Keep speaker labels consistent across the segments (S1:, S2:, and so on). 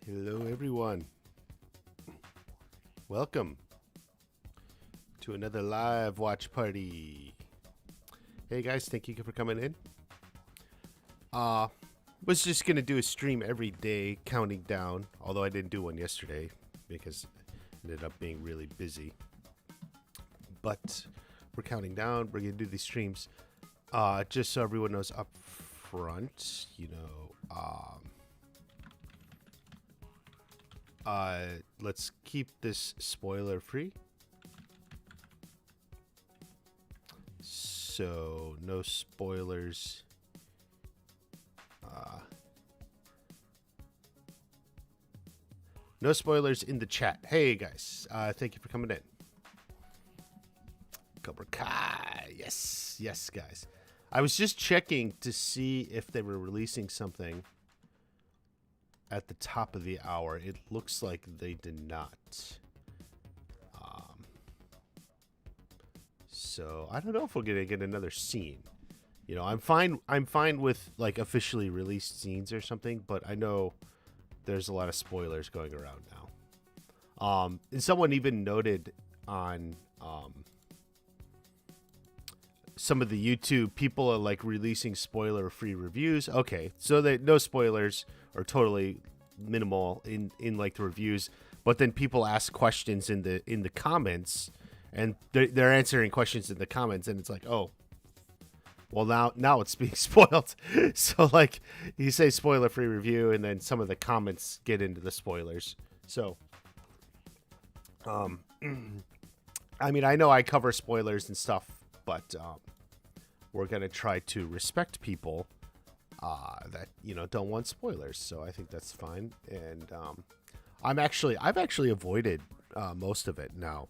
S1: Hello, everyone. Welcome to another live watch party. Hey, guys, thank you for coming in. Was just gonna do a stream every day, counting down. Although I didn't do one yesterday because it ended up being really busy. But we're counting down. We're gonna do these streams, just so everyone knows up front. Let's keep this spoiler free. So no spoilers. No spoilers in the chat. Hey guys, thank you for coming in. Cobra Kai, yes, guys. I was just checking to see if they were releasing something at the top of the hour. It looks like they did not. So I don't know if we're gonna get another scene. You know, I'm fine with like officially released scenes or something, but I know there's a lot of spoilers going around now. And someone even noted on some of the YouTube, people are like releasing spoiler-free reviews. Okay, so that no spoilers or totally minimal in like the reviews, but then people ask questions in the comments, and they're answering questions in the comments, and it's like, oh, well now it's being spoiled. So like you say spoiler-free review, and then some of the comments get into the spoilers. So, I mean, I know I cover spoilers and stuff, but we're gonna try to respect people that don't want spoilers. So I think that's fine, and I've actually avoided most of it now.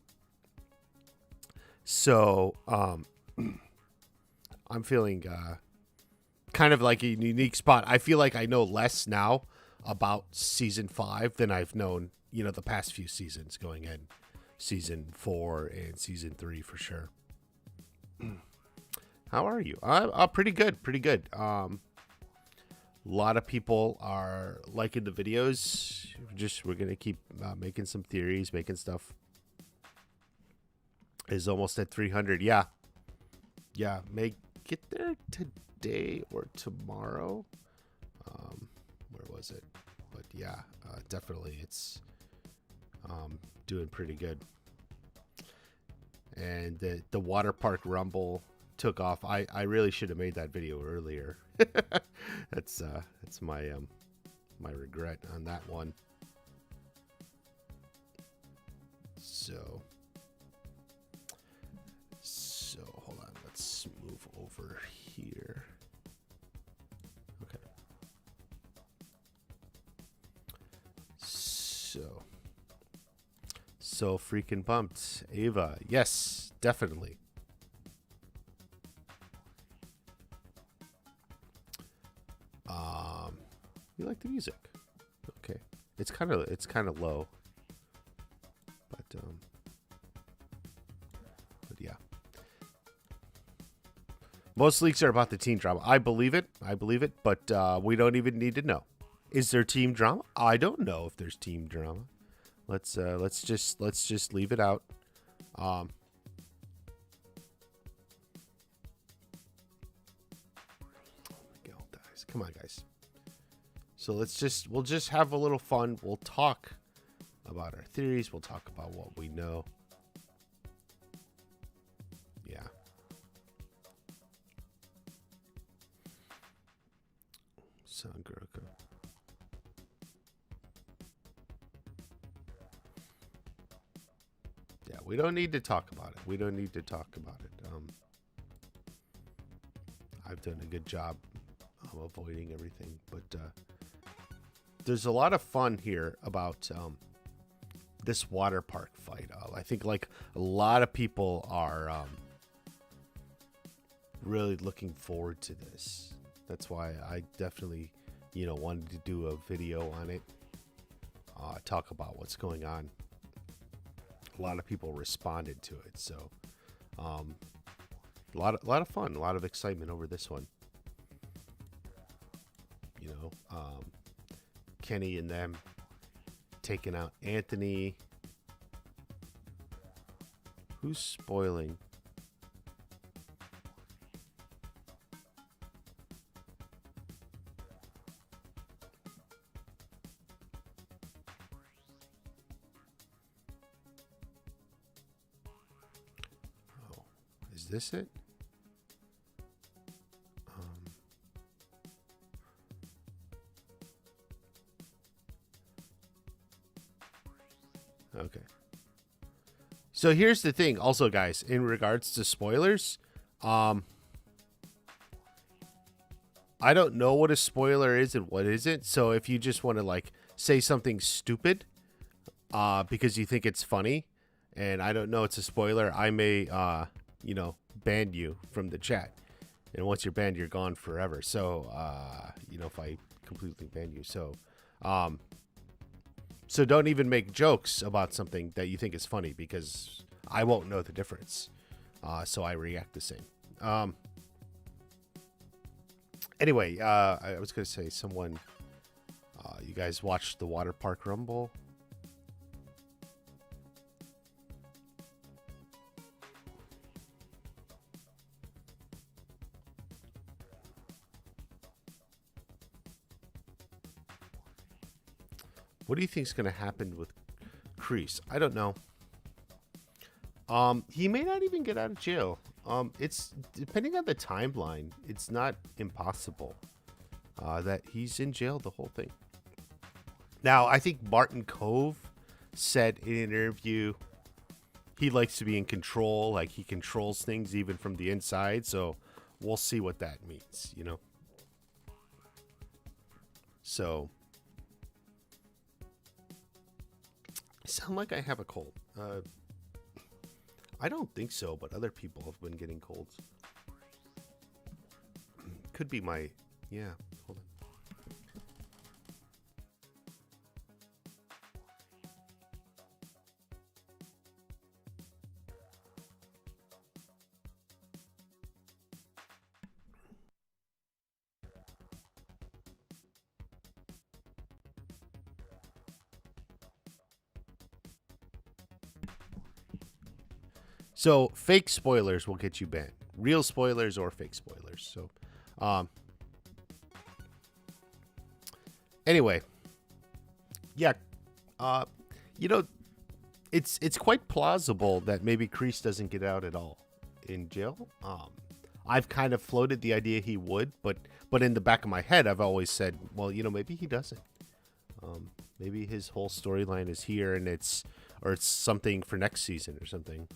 S1: So I'm feeling kind of like a unique spot. I feel like I know less now about season 5 than I've known, the past few seasons going in. Season 4 and season 3 for sure. How are you? Pretty good. A lot of people are liking the videos. We're going to keep making some theories, making stuff. Is almost at 300. Yeah. May get there today or tomorrow. Where was it? But yeah, definitely it's doing pretty good. And the water park rumble took off. I really should have made that video earlier. That's my my regret on that one. So hold on, let's move over here. Okay. So freaking pumped. Ava, yes, definitely. You like the music? Okay. It's kind of low. But yeah. Most leaks are about the teen drama. I believe it, but we don't even need to know. Is there team drama? I don't know if there's team drama. Let's just leave it out. Guys, come on, guys. So we'll just have a little fun. We'll talk about our theories. We'll talk about what we know. Yeah. Sangroku. Yeah, we don't need to talk about it. I've done a good job of avoiding everything, but there's a lot of fun here about this water park fight. I think like a lot of people are really looking forward to this. That's why I definitely, wanted to do a video on it, talk about what's going on. A lot of people responded to it, so a lot of fun, a lot of excitement over this one. Kenny and them taking out Anthony. Who's spoiling? Oh, is this it? Okay. So here's the thing also, guys, in regards to spoilers, I don't know what a spoiler is and what isn't. So if you just want to like say something stupid because you think it's funny and I don't know it's a spoiler, I may ban you from the chat. And once you're banned, you're gone forever. So if I completely ban you. So don't even make jokes about something that you think is funny because I won't know the difference. So I react the same. Anyway, I was going to say someone, you guys watched the Water Park Rumble? What do you think is going to happen with Kreese? I don't know. He may not even get out of jail. It's depending on the timeline. It's not impossible that he's in jail the whole thing. Now, I think Martin Cove said in an interview he likes to be in control, like he controls things even from the inside. So we'll see what that means, you know. So. I sound like I have a cold. I don't think so, but other people have been getting colds. Could be my... Yeah, hold on. So fake spoilers will get you banned. Real spoilers or fake spoilers. So, anyway, yeah, it's quite plausible that maybe Kreese doesn't get out at all in jail. I've kind of floated the idea he would, but in the back of my head, I've always said, well, maybe he doesn't. Maybe his whole storyline is here, and it's something for next season or something.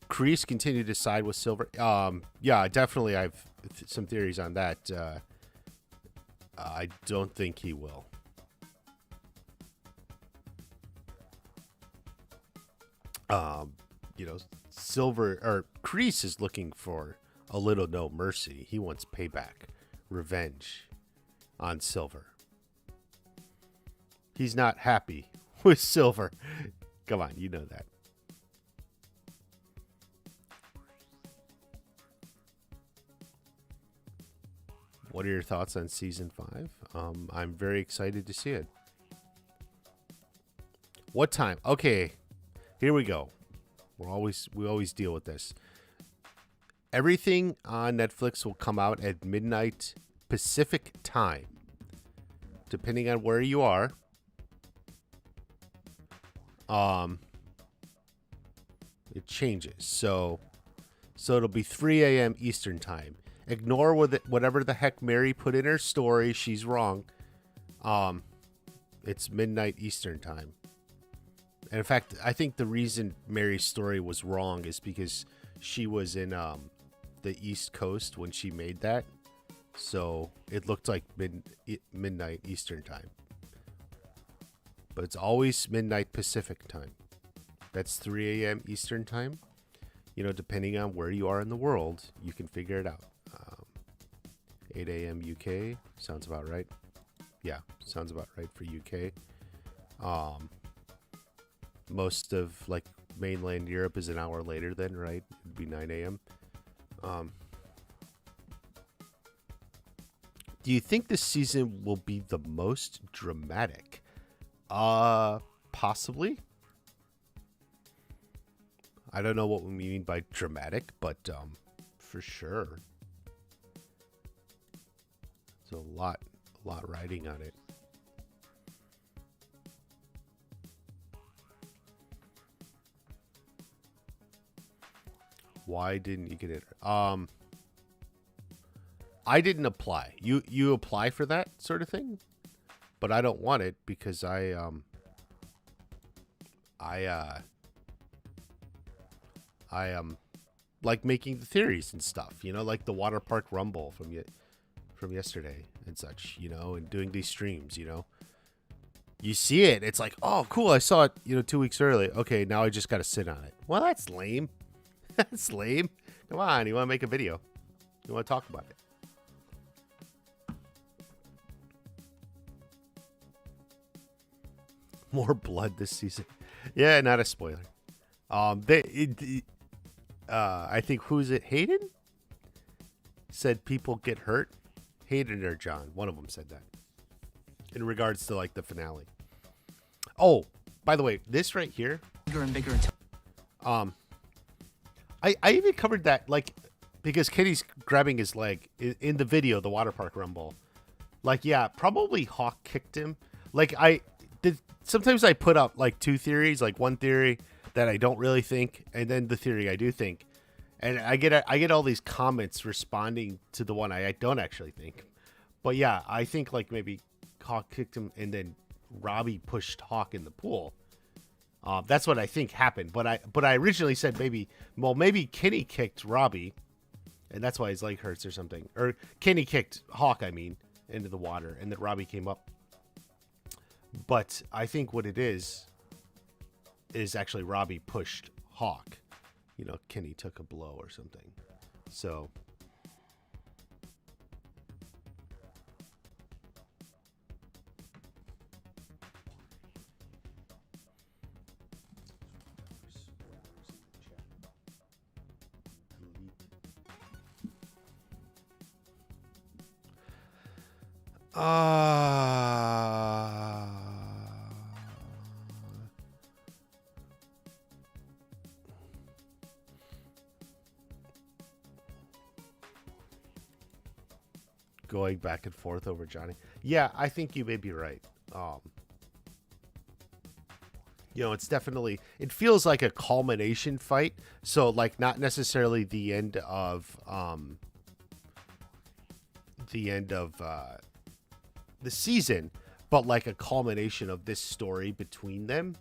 S1: Kreese continued to side with Silver. Yeah, definitely. I've some theories on that. I don't think he will. Silver or Kreese is looking for a little no mercy. He wants payback, revenge on Silver. He's not happy with Silver. Come on, you know that. What are your thoughts on season 5? I'm very excited to see it. What time? Okay, here we go. We always deal with this. Everything on Netflix will come out at midnight Pacific time. Depending on where you are. It changes. So it'll be 3 a.m. Eastern time. Ignore whatever the heck Mary put in her story. She's wrong. It's midnight Eastern time. And in fact, I think the reason Mary's story was wrong is because she was in the East Coast when she made that. So it looked like midnight Eastern time. But it's always midnight Pacific time. That's 3 a.m. Eastern time. Depending on where you are in the world, you can figure it out. 8 a.m. UK sounds about right. Yeah, sounds about right for UK. Most of mainland Europe is an hour later then, right? It'd be 9 a.m. Um, do you think this season will be the most dramatic? Possibly. I don't know what we mean by dramatic, but for sure. There's a lot riding on it. Why didn't you get it? I didn't apply. You apply for that sort of thing, but I don't want it because I like making the theories and stuff, you know, like the water park rumble from yesterday and such, you know, and doing these streams, you know. You see it, it's like, oh, cool, I saw it, you know, 2 weeks early. Okay, now I just got to sit on it. Well, that's lame. That's lame. Come on, you want to make a video? You want to talk about it? More blood this season. Yeah, not a spoiler. I think who's it? Hayden said people get hurt. Hayden or John, one of them said that in regards to like the finale. Oh, by the way, this right here. Bigger and bigger. I even covered that, like, because Kenny's grabbing his leg in the video, the water park rumble. Like, yeah, probably Hawk kicked him. Like, sometimes I put up like two theories, like one theory that I don't really think, and then the theory I do think, and I get all these comments responding to the one I don't actually think. But yeah, I think like maybe Hawk kicked him, and then Robbie pushed Hawk in the pool. That's what I think happened. But I originally said maybe Kenny kicked Robbie, and that's why his leg hurts or something. Or Kenny kicked Hawk, I mean, into the water, and then Robbie came up. But I think what it is actually Robbie pushed Hawk. You know, Kenny took a blow or something. So going back and forth over Johnny. Yeah, I think you may be right. You know, it's definitely, it feels like a culmination fight. So like not necessarily the end of the season, but like a culmination of this story between them,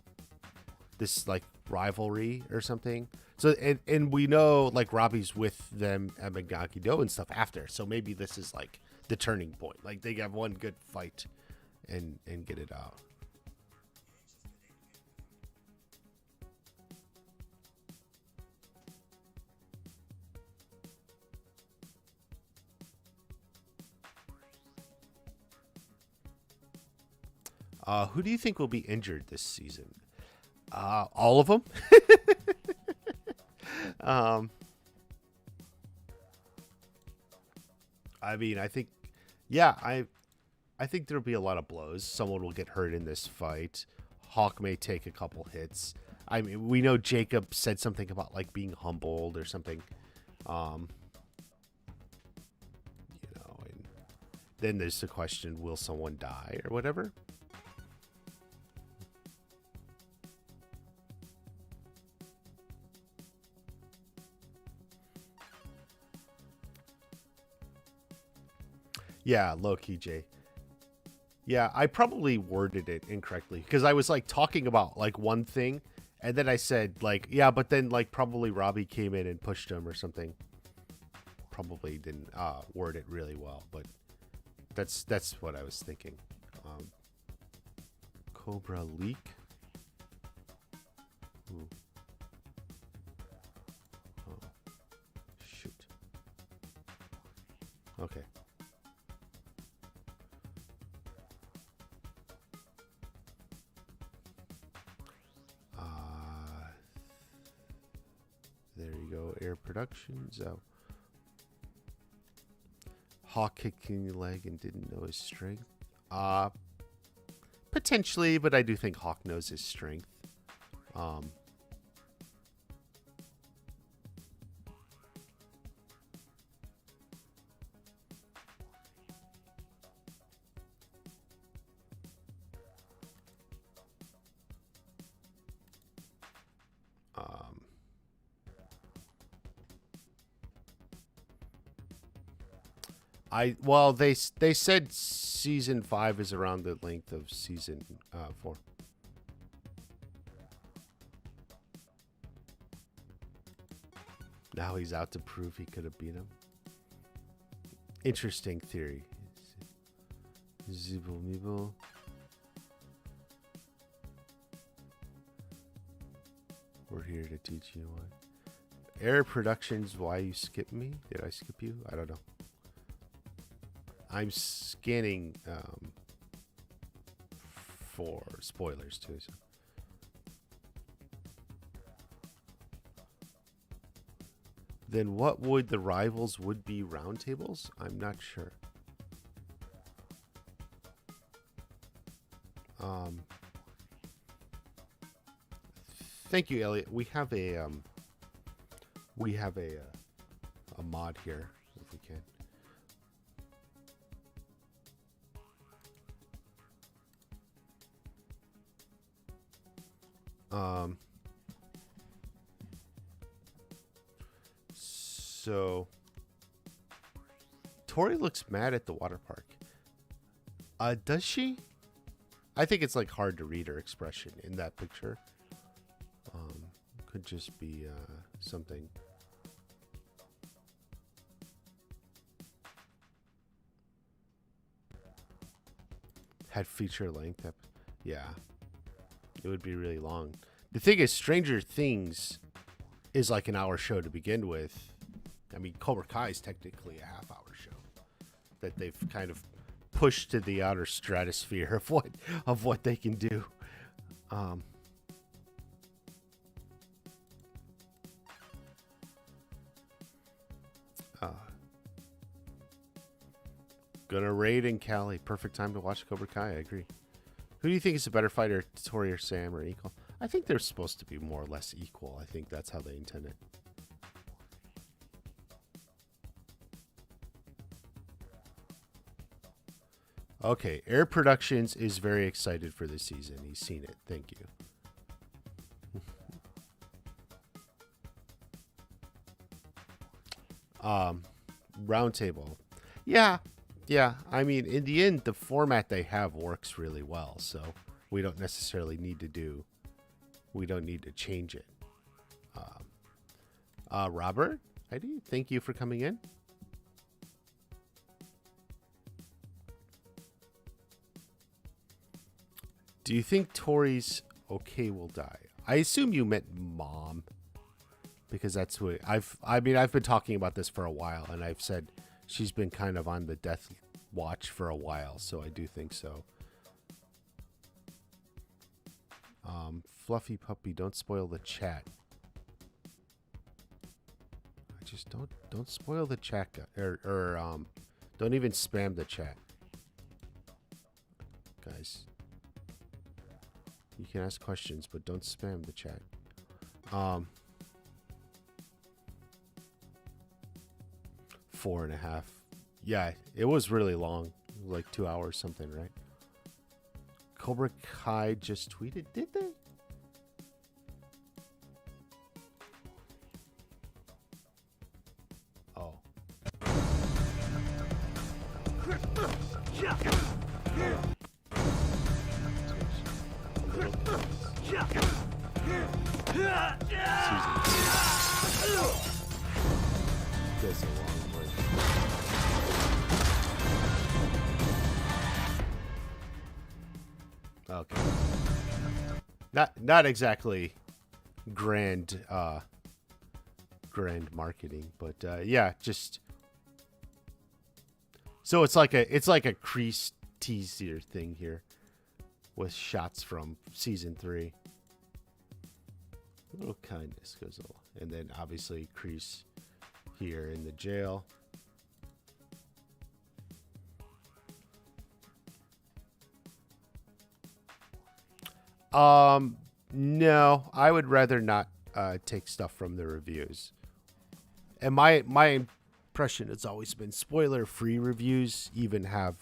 S1: this like rivalry or something. So and we know like Robbie's with them at Magaki-Do and stuff after, so maybe this is like the turning point, like they have one good fight and get it out. Who do you think will be injured this season? All of them. I mean, I think, yeah, I think there'll be a lot of blows. Someone will get hurt in this fight. Hawk may take a couple hits. I mean, we know Jacob said something about like being humbled or something. You know, and then there's the question: will someone die or whatever? Yeah, low key, Jay. Yeah, I probably worded it incorrectly because I was like talking about like one thing, and then I said like, yeah, but then like probably Robbie came in and pushed him or something. Probably didn't word it really well, but that's what I was thinking. Cobra leak. Ooh. Oh, shoot. Okay. There you go, Air Productions. Hawk kicked King in the leg and didn't know his strength. Potentially, but I do think Hawk knows his strength. Well, they said season 5 is around the length of season 4. Now he's out to prove he could have beat him. Interesting theory. Zibble meeble. We're here to teach you what. Air Productions, why you skip me? Did I skip you? I don't know. I'm scanning for spoilers too. So. Then what would the rivals would be roundtables? I'm not sure. Thank you, Elliot. We have a mod here if we can. So Tori looks mad at the water park. Does she? I think it's like hard to read her expression in that picture. Could just be something. Had feature length. Yeah. It would be really long. The thing is, Stranger Things is like an hour show to begin with. I mean, Cobra Kai is technically a half-hour show that they've kind of pushed to the outer stratosphere of what they can do. Gonna raid in Cali. Perfect time to watch Cobra Kai. I agree. Who do you think is a better fighter, Tori or Sam, or equal? I think they're supposed to be more or less equal. I think that's how they intend it. Okay, Air Productions is very excited for this season. He's seen it. Thank you. Roundtable. Yeah. I mean, in the end, the format they have works really well, so we don't necessarily need to change it. Robert, Heidi, thank you for coming in. Do you think Tori's okay will die? I assume you meant mom, because that's what I've been talking about this for a while, and I've said she's been kind of on the death watch for a while, so I do think so. Fluffy puppy, don't spoil the chat. I just don't spoil the chat, or don't even spam the chat, guys. You can ask questions, but don't spam the chat. 4.5. Yeah, it was really long. It was like 2 hours something, right? Cobra Kai just tweeted, did they? Oh. Feels so long. Okay. Not exactly grand marketing, but yeah, just so it's like a crease teaser thing here with shots from season 3. A little kindness goes along, and then obviously Kreese here in the jail. No, I would rather not take stuff from the reviews. And my impression has always been spoiler-free reviews even have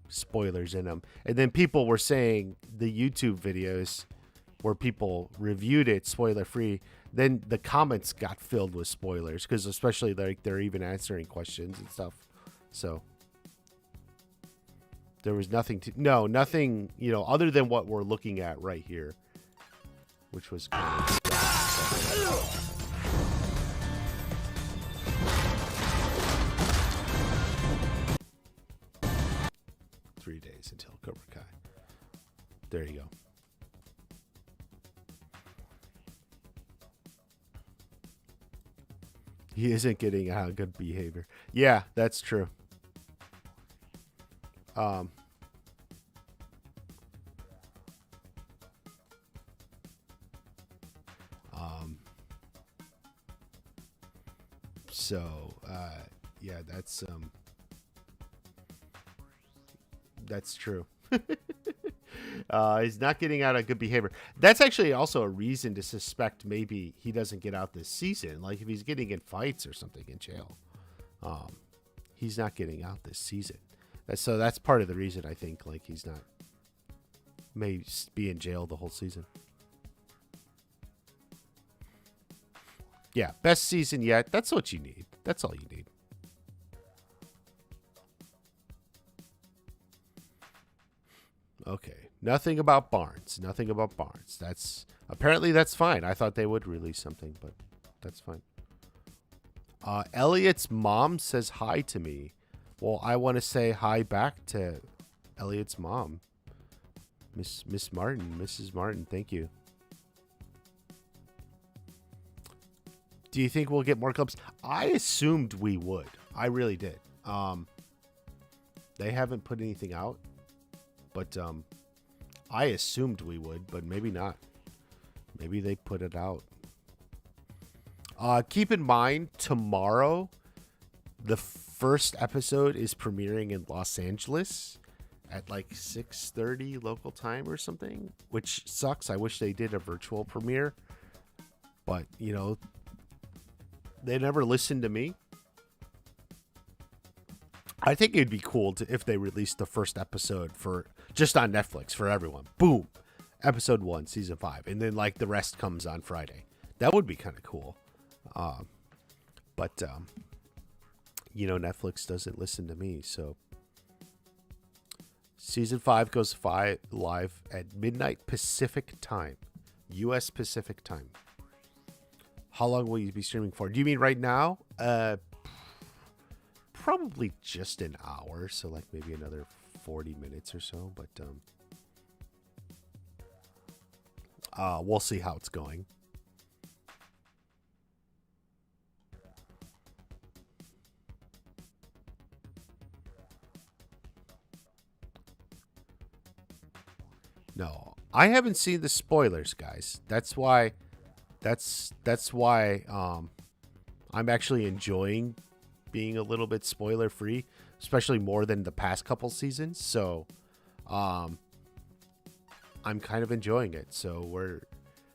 S1: spoilers in them. And then people were saying the YouTube videos where people reviewed it spoiler-free, then the comments got filled with spoilers because especially like they're even answering questions and stuff. So there was nothing, other than what we're looking at right here, which was kind of stuff. 3 days until Cobra Kai. There you go. He isn't getting good behavior. Yeah, that's true. Yeah, that's true. He's not getting out of good behavior. That's actually also a reason to suspect maybe he doesn't get out this season. Like if he's getting in fights or something in jail, he's not getting out this season. So that's part of the reason I think like he's not may be in jail the whole season. Yeah, best season yet. That's what you need. That's all you need. Okay. Nothing about Barnes. Nothing about Barnes. That's fine. I thought they would release something, but that's fine. Elliot's mom says hi to me. Well, I want to say hi back to Elliot's mom. Miss Martin. Mrs. Martin, thank you. Do you think we'll get more clips? I assumed we would. I really did. They haven't put anything out, but I assumed we would, but maybe not. Maybe they put it out. Keep in mind, tomorrow, the first episode is premiering in Los Angeles at like 6:30 local time or something, which sucks. I wish they did a virtual premiere, but, they never listened to me. I think it'd be cool if they released the first episode just on Netflix for everyone. Boom. Episode 1, season 5. And then like the rest comes on Friday. That would be kind of cool. But Netflix doesn't listen to me. So season 5 goes live at midnight Pacific time. U.S. Pacific time. How long will you be streaming for? Do you mean right now? Probably just an hour, so like maybe another 40 minutes or so, but we'll see how it's going. No, I haven't seen the spoilers, guys. That's why I'm actually enjoying being a little bit spoiler free, especially more than the past couple seasons. So I'm kind of enjoying it. So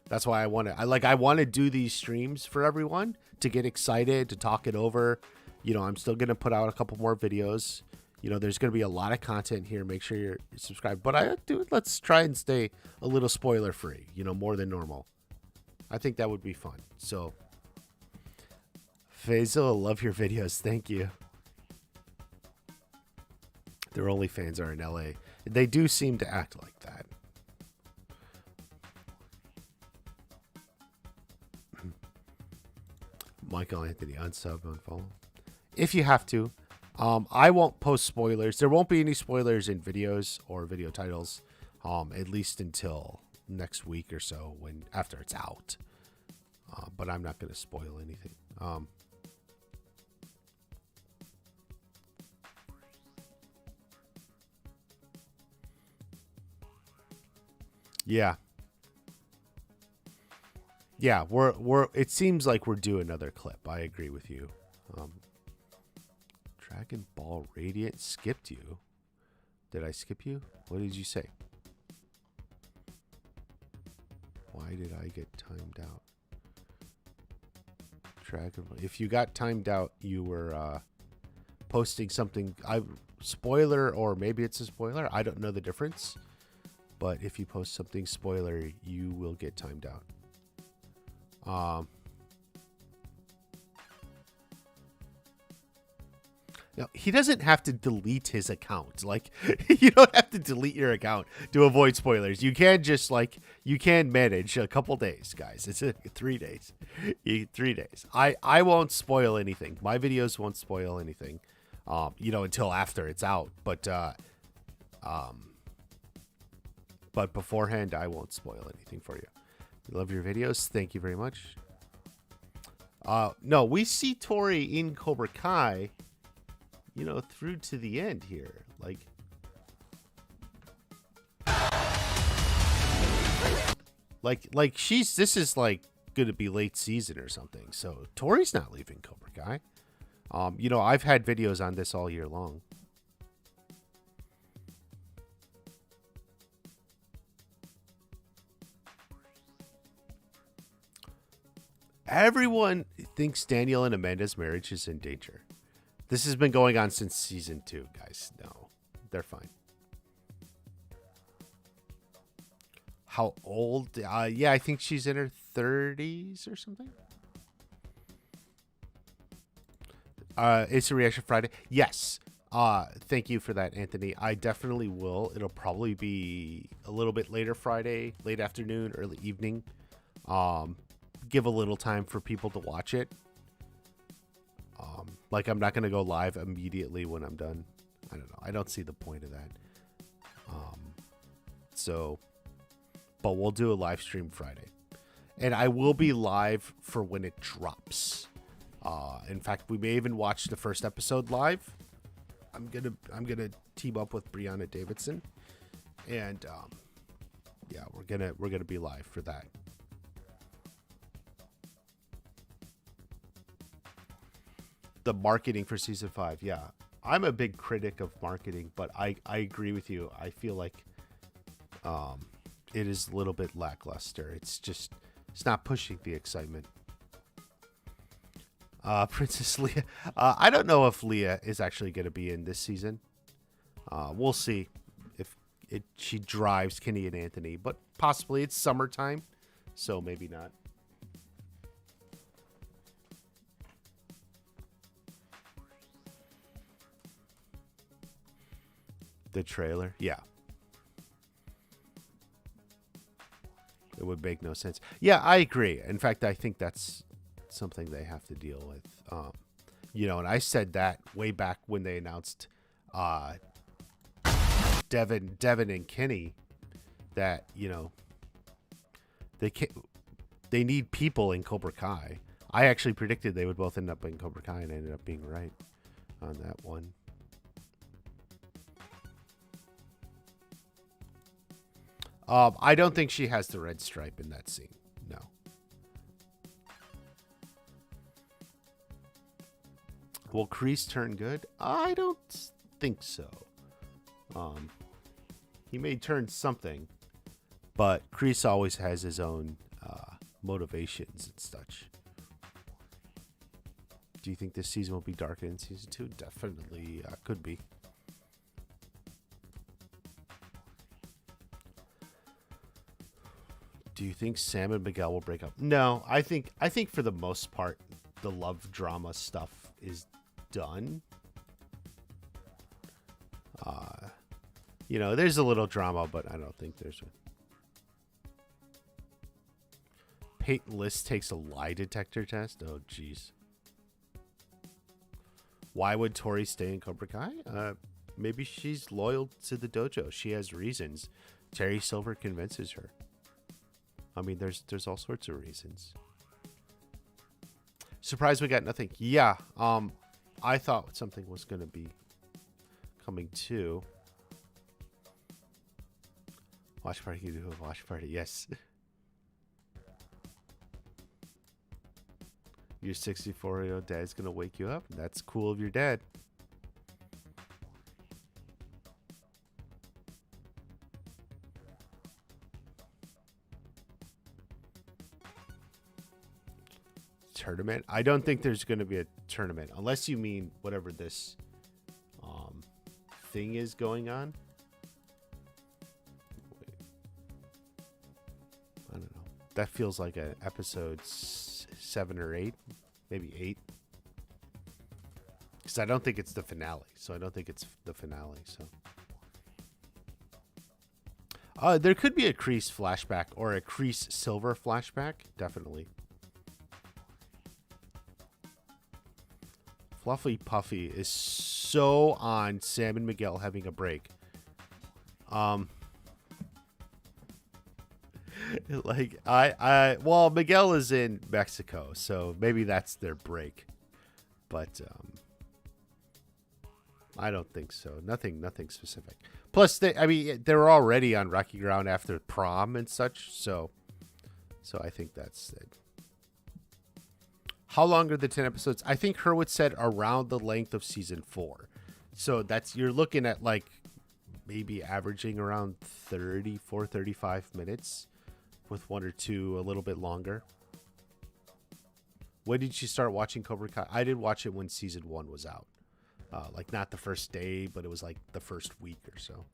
S1: that's why I want to do these streams for everyone to get excited, to talk it over. I'm still going to put out a couple more videos. There's going to be a lot of content here. Make sure you're subscribed, but let's try and stay a little spoiler free, more than normal. I think that would be fun. So Faisal, love your videos. Thank you. Their OnlyFans are in LA. They do seem to act like that. Michael Anthony, unsub, unfollow. If you have to. I won't post spoilers. There won't be any spoilers in videos or video titles, at least until next week or so after it's out. But I'm not going to spoil anything. Yeah. Yeah, it seems like we're due another clip. I agree with you. Dragon Ball Radiant skipped you. Did I skip you? What did you say? Why did I get timed out? Dragon. If you got timed out, you were posting something. Spoiler, or maybe it's a spoiler. I don't know the difference. But if you post something spoiler, you will get timed out. Now, he doesn't have to delete his account. Like, you don't have to delete your account to avoid spoilers. You can just, like, you can manage a couple days, guys. It's 3 days. 3 days. I won't spoil anything. My videos won't spoil anything, until after it's out. But beforehand, I won't spoil anything for you. I love your videos. Thank you very much. No, we see Tori in Cobra Kai, through to the end here. Like this is like going to be late season or something. So Tori's not leaving Cobra Kai. I've had videos on this all year long. Everyone thinks Daniel and Amanda's marriage is in danger. This has been going on since season 2, guys. No, they're fine. How old? Yeah, I think she's in her 30s or something. It's a reaction Friday. Yes. Thank you for that, Anthony. I definitely will. It'll probably be a little bit later Friday, late afternoon, early evening. Give a little time for people to watch it. Like, I'm not going to go live immediately when I'm done. I don't know. I don't see the point of that. But we'll do a live stream Friday. And I will be live for when it drops. In fact, we may even watch the first episode live. I'm gonna team up with Brianna Davidson. And yeah, we're gonna be live for that. The marketing for season 5, yeah. I'm a big critic of marketing, but I agree with you. I feel like it is a little bit lackluster. It's not pushing the excitement. Princess Leia. I don't know if Leia is actually going to be in this season. We'll see if she drives Kenny and Anthony, but possibly. It's summertime, so maybe not. The trailer, yeah. It would make no sense. Yeah, I agree. In fact, I think that's something they have to deal with. And I said that way back when they announced Devin and Kenny, that they need people in Cobra Kai. I actually predicted they would both end up in Cobra Kai, and I ended up being right on that one. I don't think she has the red stripe in that scene. No. Will Kreese turn good? I don't think so. He may turn something, but Kreese always has his own motivations and such. Do you think this season will be darker than season 2? Definitely could be. Do you think Sam and Miguel will break up? No, I think for the most part, the love drama stuff is done. There's a little drama, but I don't think there's Peyton List takes a lie detector test. Oh, jeez. Why would Tori stay in Cobra Kai? Maybe she's loyal to the dojo. She has reasons. Terry Silver convinces her. I mean, there's all sorts of reasons. Surprised we got nothing. Yeah, I thought something was going to be coming too. Watch party, you do a watch party. Yes. Your 64-year-old dad's going to wake you up. That's cool of your dad. tournament. I don't think there's going to be a tournament unless you mean whatever this thing is going on. Wait. I don't know. That feels like an episode 7 or 8, maybe 8. Because I don't think it's the finale. So I don't think it's the finale. So there could be a Kreese flashback or a Kreese Silver flashback. Definitely. Fluffy Puffy is so on Sam and Miguel having a break. Like well, Miguel is in Mexico, so maybe that's their break. But I don't think so. Nothing specific. Plus, they were already on rocky ground after prom and such, so I think that's it. How long are the 10 episodes? I think Hurwitz said around the length of season 4. So you're looking at like maybe averaging around 35 minutes with 1 or 2 a little bit longer. When did you start watching Cobra Kai? I did watch it when season 1 was out. Like not the first day, but it was like the first week or so.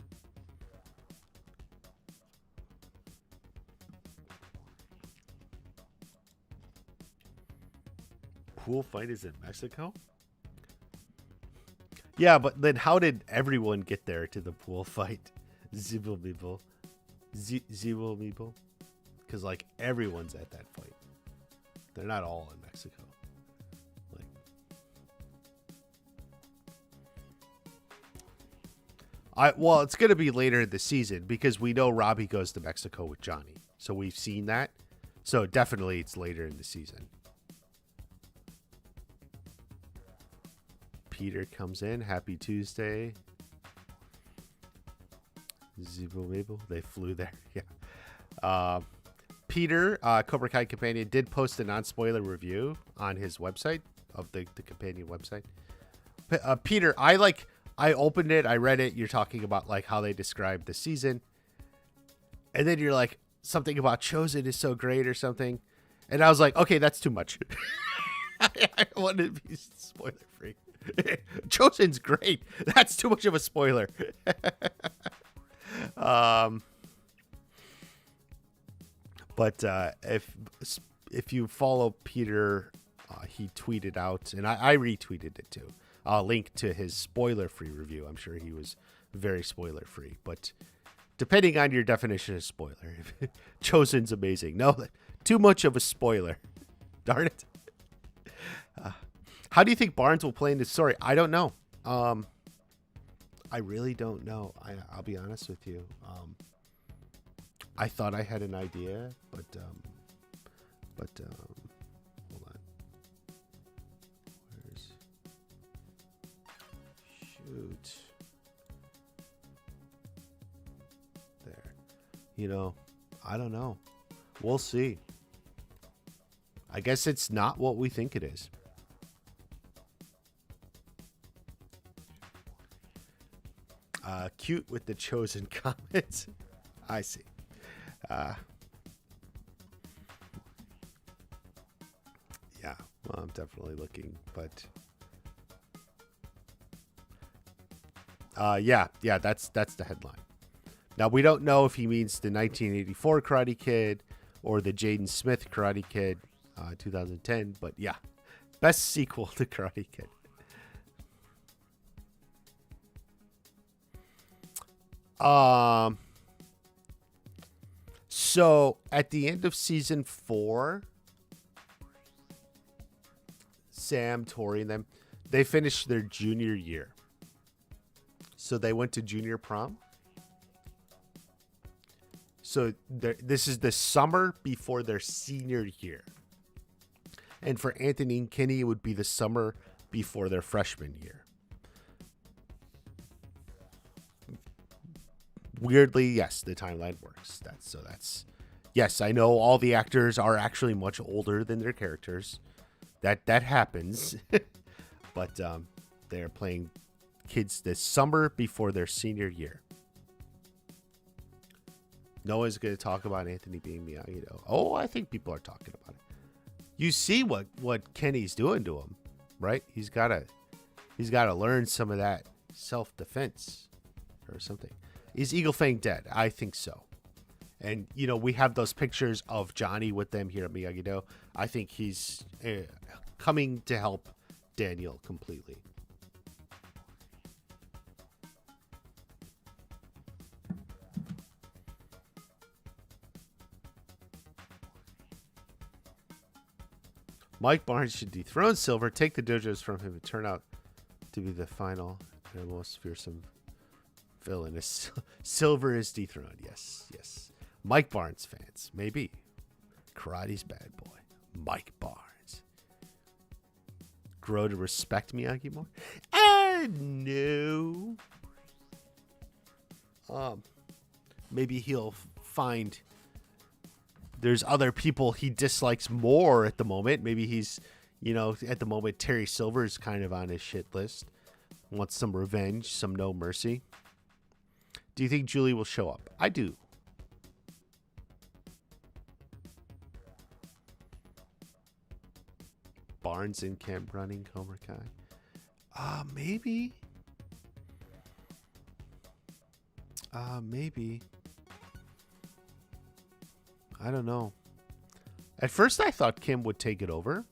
S1: Pool fight is in Mexico? Yeah, but then how did everyone get there to the pool fight? Zibble Meeple. Because, like, everyone's at that fight. They're not all in Mexico. Well, it's going to be later in the season because we know Robbie goes to Mexico with Johnny. So we've seen that. So definitely it's later in the season. Peter comes in. Happy Tuesday. Zibo Mabel. They flew there. Yeah. Peter, Cobra Kai Companion, did post a non-spoiler review on his website of the Companion website. Peter, I opened it. I read it. You're talking about like how they described the season. And then you're like, something about Chosen is so great or something. And I was like, okay, that's too much. I wanted to be spoiler free. Chosen's great. That's too much of a spoiler. But if you follow Peter, he tweeted out, and I retweeted it too. I'll link to his spoiler-free review. I'm sure he was very spoiler-free. But depending on your definition of spoiler, Chosen's amazing. No, too much of a spoiler. Darn it. How do you think Barnes will play in this story? I don't know. I really don't know. I'll be honest with you. I thought I had an idea, but hold on. Shoot. There. I don't know. We'll see. I guess it's not what we think it is. Cute with the Chosen comments. I see. Yeah, well, I'm definitely looking, but yeah, that's the headline. Now we don't know if he means the 1984 Karate Kid or the Jaden Smith Karate Kid, 2010, but yeah, best sequel to Karate Kid. So at the end of season 4, Sam, Tori, and them, they finished their junior year. So they went to junior prom. So this is the summer before their senior year. And for Anthony and Kenny, it would be the summer before their freshman year. Weirdly, yes, the timeline works. That's yes, I know all the actors are actually much older than their characters. That happens. But they're playing kids this summer before their senior year. No one's going to talk about Anthony being Miyagi-Do. Oh, I think people are talking about it. You see what Kenny's doing to him, right? He's gotta learn some of that self-defense or something. Is Eagle Fang dead? I think so. And, we have those pictures of Johnny with them here at Miyagi-Do. I think he's coming to help Daniel completely. Mike Barnes should dethrone Silver, take the dojos from him, and turn out to be the final and most fearsome villain. Silver is dethroned. Yes. Mike Barnes fans, maybe. Karate's bad boy. Mike Barnes. Grow to respect Miyagi more? No. Maybe he'll find there's other people he dislikes more at the moment. Maybe he's, at the moment, Terry Silver is kind of on his shit list. Wants some revenge, some no mercy. Do you think Julie will show up? I do. Barnes in camp running Cobra Kai. Maybe. Maybe. I don't know. At first I thought Kim would take it over.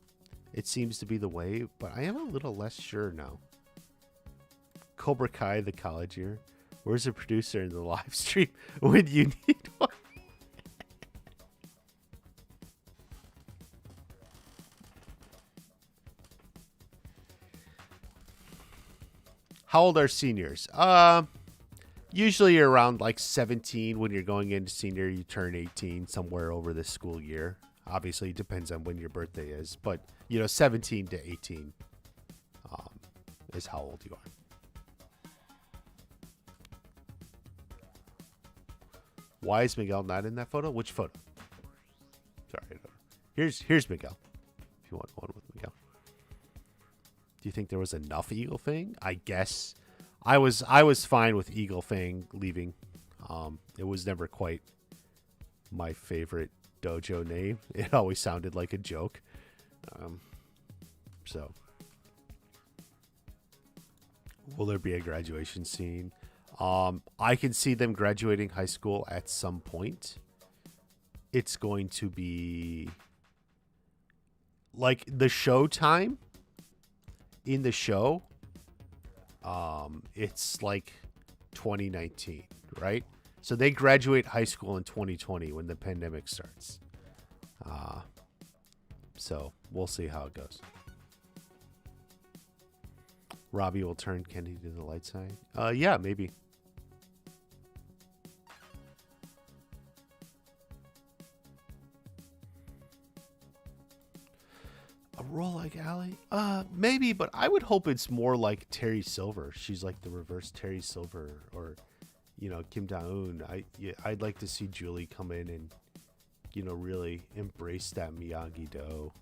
S1: It seems to be the way, but I am a little less sure now. Cobra Kai, the college year. Where's the producer in the live stream when you need one? How old are seniors? Usually you're around like 17 when you're going into senior. You turn 18 somewhere over the school year. Obviously, it depends on when your birthday is. But, 17 to 18 is how old you are. Why is Miguel not in that photo? Which photo? Sorry. Here's Miguel. If you want one with Miguel. Do you think there was enough Eagle Fang? I guess. I was fine with Eagle Fang leaving. It was never quite my favorite dojo name. It always sounded like a joke. So, will there be a graduation scene? I can see them graduating high school at some point. It's going to be like the show time in the show. It's like 2019, right? So they graduate high school in 2020 when the pandemic starts. So we'll see how it goes. Robbie will turn Kenny to the light side. Yeah, maybe. A role like Allie? Maybe, but I would hope it's more like Terry Silver. She's like the reverse Terry Silver, or, Kim Da-eun. I'd like to see Julie come in and, really embrace that Miyagi-Do.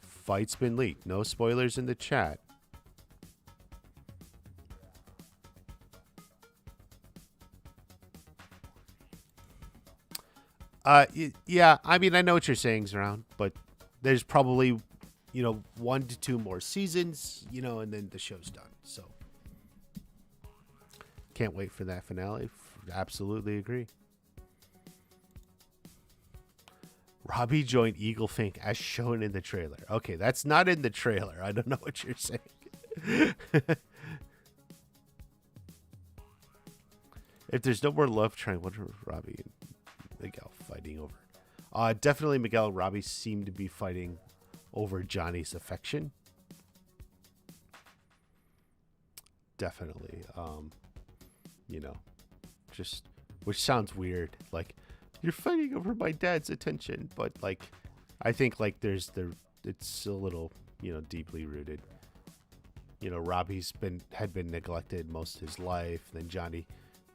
S1: Fight's been leaked. No spoilers in the chat. Yeah, I mean, I know what you're saying, Zround, but there's probably, 1 to 2 more seasons, and then the show's done. So, can't wait for that finale. Absolutely agree. Robbie joined Eagle Fang as shown in the trailer. Okay, that's not in the trailer. I don't know what you're saying. If there's no more love triangle, what are Robbie and Miguel fighting over? Definitely Miguel and Robbie seem to be fighting over Johnny's affection. Definitely. Just, which sounds weird. Like, you're fighting over my dad's attention, but like, I think like it's a little, deeply rooted. Robbie's had been neglected most of his life. Then Johnny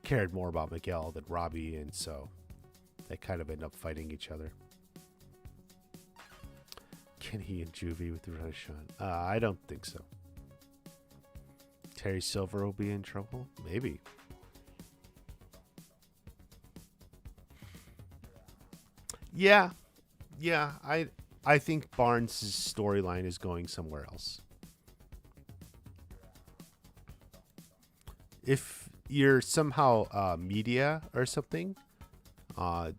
S1: cared more about Miguel than Robbie, and so they kind of end up fighting each other. Can he and Juvie with the Roshan? I don't think so. Terry Silver will be in trouble? Maybe. Yeah. Yeah, I think Barnes' storyline is going somewhere else. If you're somehow media or something, uh,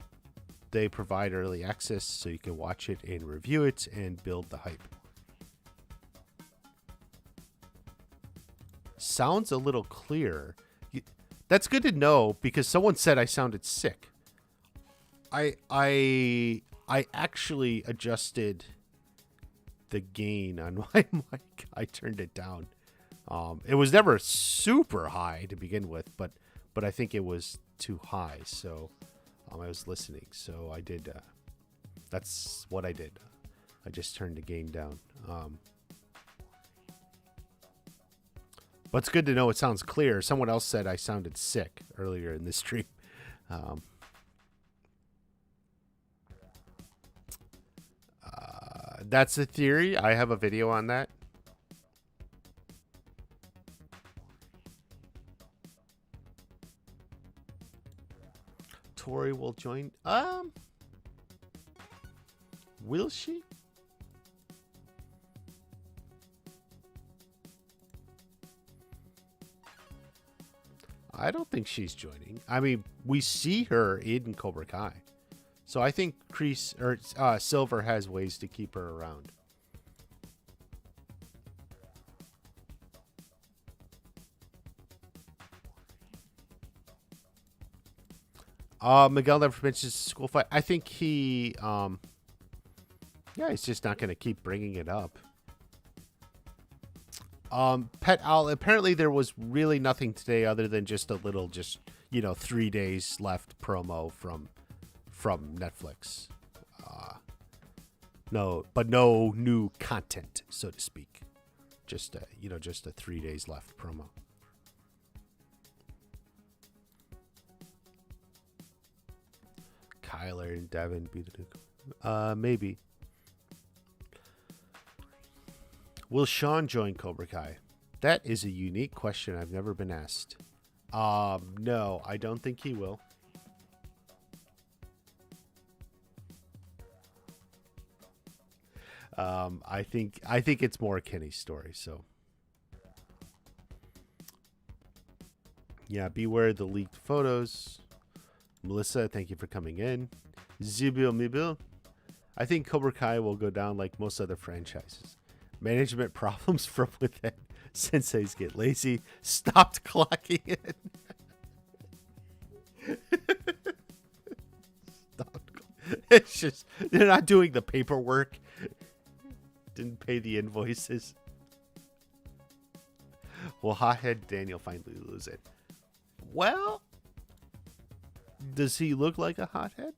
S1: they provide early access so you can watch it and review it and build the hype. Sounds a little clearer. That's good to know because someone said I sounded sick. I actually adjusted the gain on my mic. I turned it down. It was never super high to begin with, but I think it was too high. So I was listening. So I did. That's what I did. I just turned the gain down. But it's good to know it sounds clear. Someone else said I sounded sick earlier in this stream. That's the theory. I have a video on that. Tori will join. Will she? I don't think she's joining. I mean, we see her in Cobra Kai. So I think Silver has ways to keep her around. Miguel never mentions school fight. I think he's just not going to keep bringing it up. Pet Owl, apparently there was really nothing today other than just a little 3 days left promo from Netflix. No new content, so to speak. Just a 3 days left promo. Kyler and Devin beat the Duke. Maybe. Will Sean join Cobra Kai? That is a unique question I've never been asked. No, I don't think he will. I think it's more Kenny's story. So, yeah, beware the leaked photos. Melissa, thank you for coming in. Zibil Mibil, I think Cobra Kai will go down like most other franchises. Management problems from within. Senseis get lazy. Stopped clocking in. It's just they're not doing the paperwork. Didn't pay the invoices. Will Hothead Daniel finally lose it? Well, does he look like a hothead?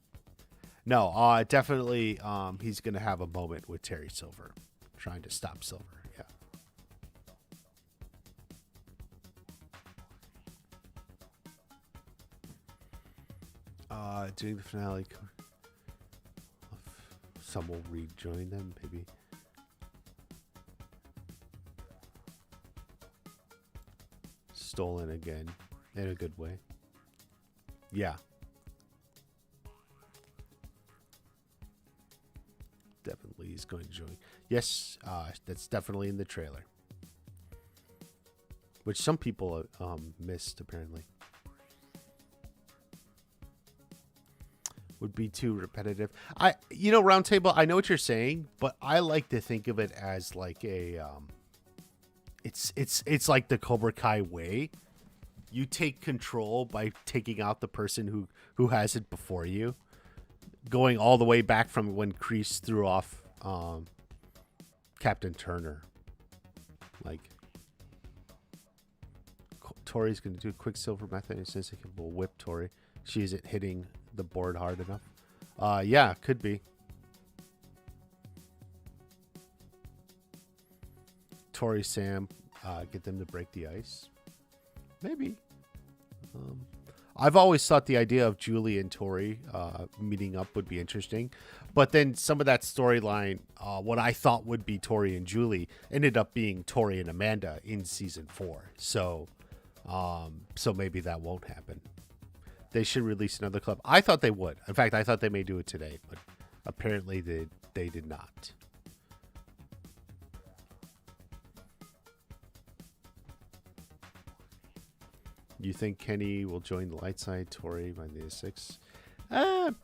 S1: No, definitely. He's gonna have a moment with Terry Silver, trying to stop Silver. Yeah. Doing the finale. Some will rejoin them, maybe. Stolen again, in a good way. Yeah. Definitely is going to join. Yes, that's definitely in the trailer. Which some people missed, apparently. Would be too repetitive. Roundtable, I know what you're saying, but I like to think of it as like a it's like the Cobra Kai way. You take control by taking out the person who has it before you. Going all the way back from when Kreese threw off Captain Turner. Like Tori's going to do Quicksilver method since it will whip Tori. She isn't hitting the board hard enough. Yeah, could be. Tori, Sam, get them to break the ice. Maybe. I've always thought the idea of Julie and Tori meeting up would be interesting. But then some of that storyline, what I thought would be Tori and Julie, ended up being Tori and Amanda in season 4. So maybe that won't happen. They should release another clip. I thought they would. In fact, I thought they may do it today, but Apparently, they did not. You think Kenny will join the light side, Tori, by the 6?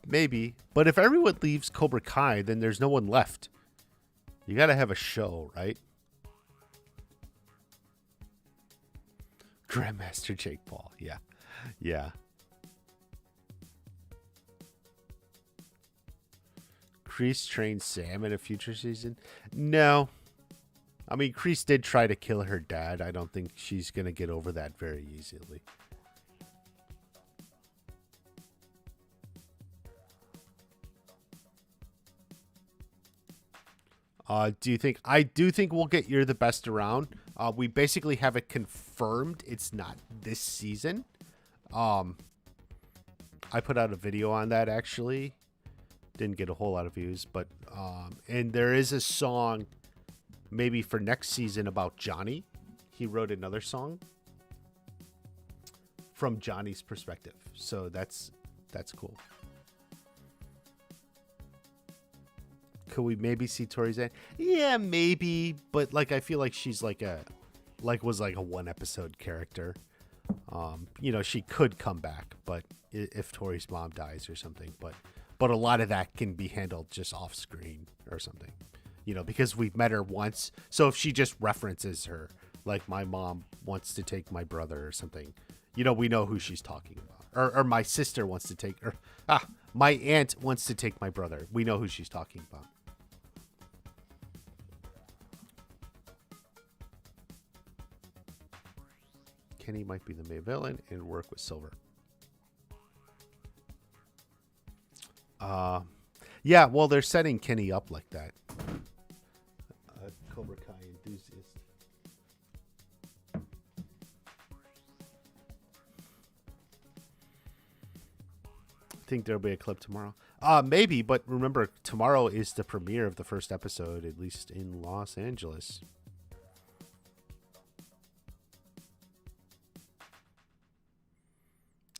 S1: Maybe. But if everyone leaves Cobra Kai, then there's no one left. You got to have a show, right? Grandmaster Jake Paul. Yeah. Yeah. Kreese trained Sam in a future season? No. I mean, Kreese did try to kill her dad. I don't think she's going to get over that very easily. Do you think? I do think we'll get You're the Best Around. We basically have it confirmed it's not this season. I put out a video on that, actually. Didn't get a whole lot of views, but and there is a song maybe for next season about Johnny. He wrote another song from Johnny's perspective, so that's cool. Could we maybe see Tori's end? Yeah, maybe, but like I feel like she's was like a one episode character. She could come back, but if Tori's mom dies or something, but a lot of that can be handled just off screen or something. Because we've met her once. So if she just references her, like my mom wants to take my brother or something, we know who she's talking about. Or my sister wants to take, my aunt wants to take my brother. We know who she's talking about. Kenny might be the main villain and work with Silver. Yeah, well, they're setting Kenny up like that. Cobra Kai enthusiast. Think there'll be a clip tomorrow? Maybe, but remember, tomorrow is the premiere of the first episode, at least in Los Angeles.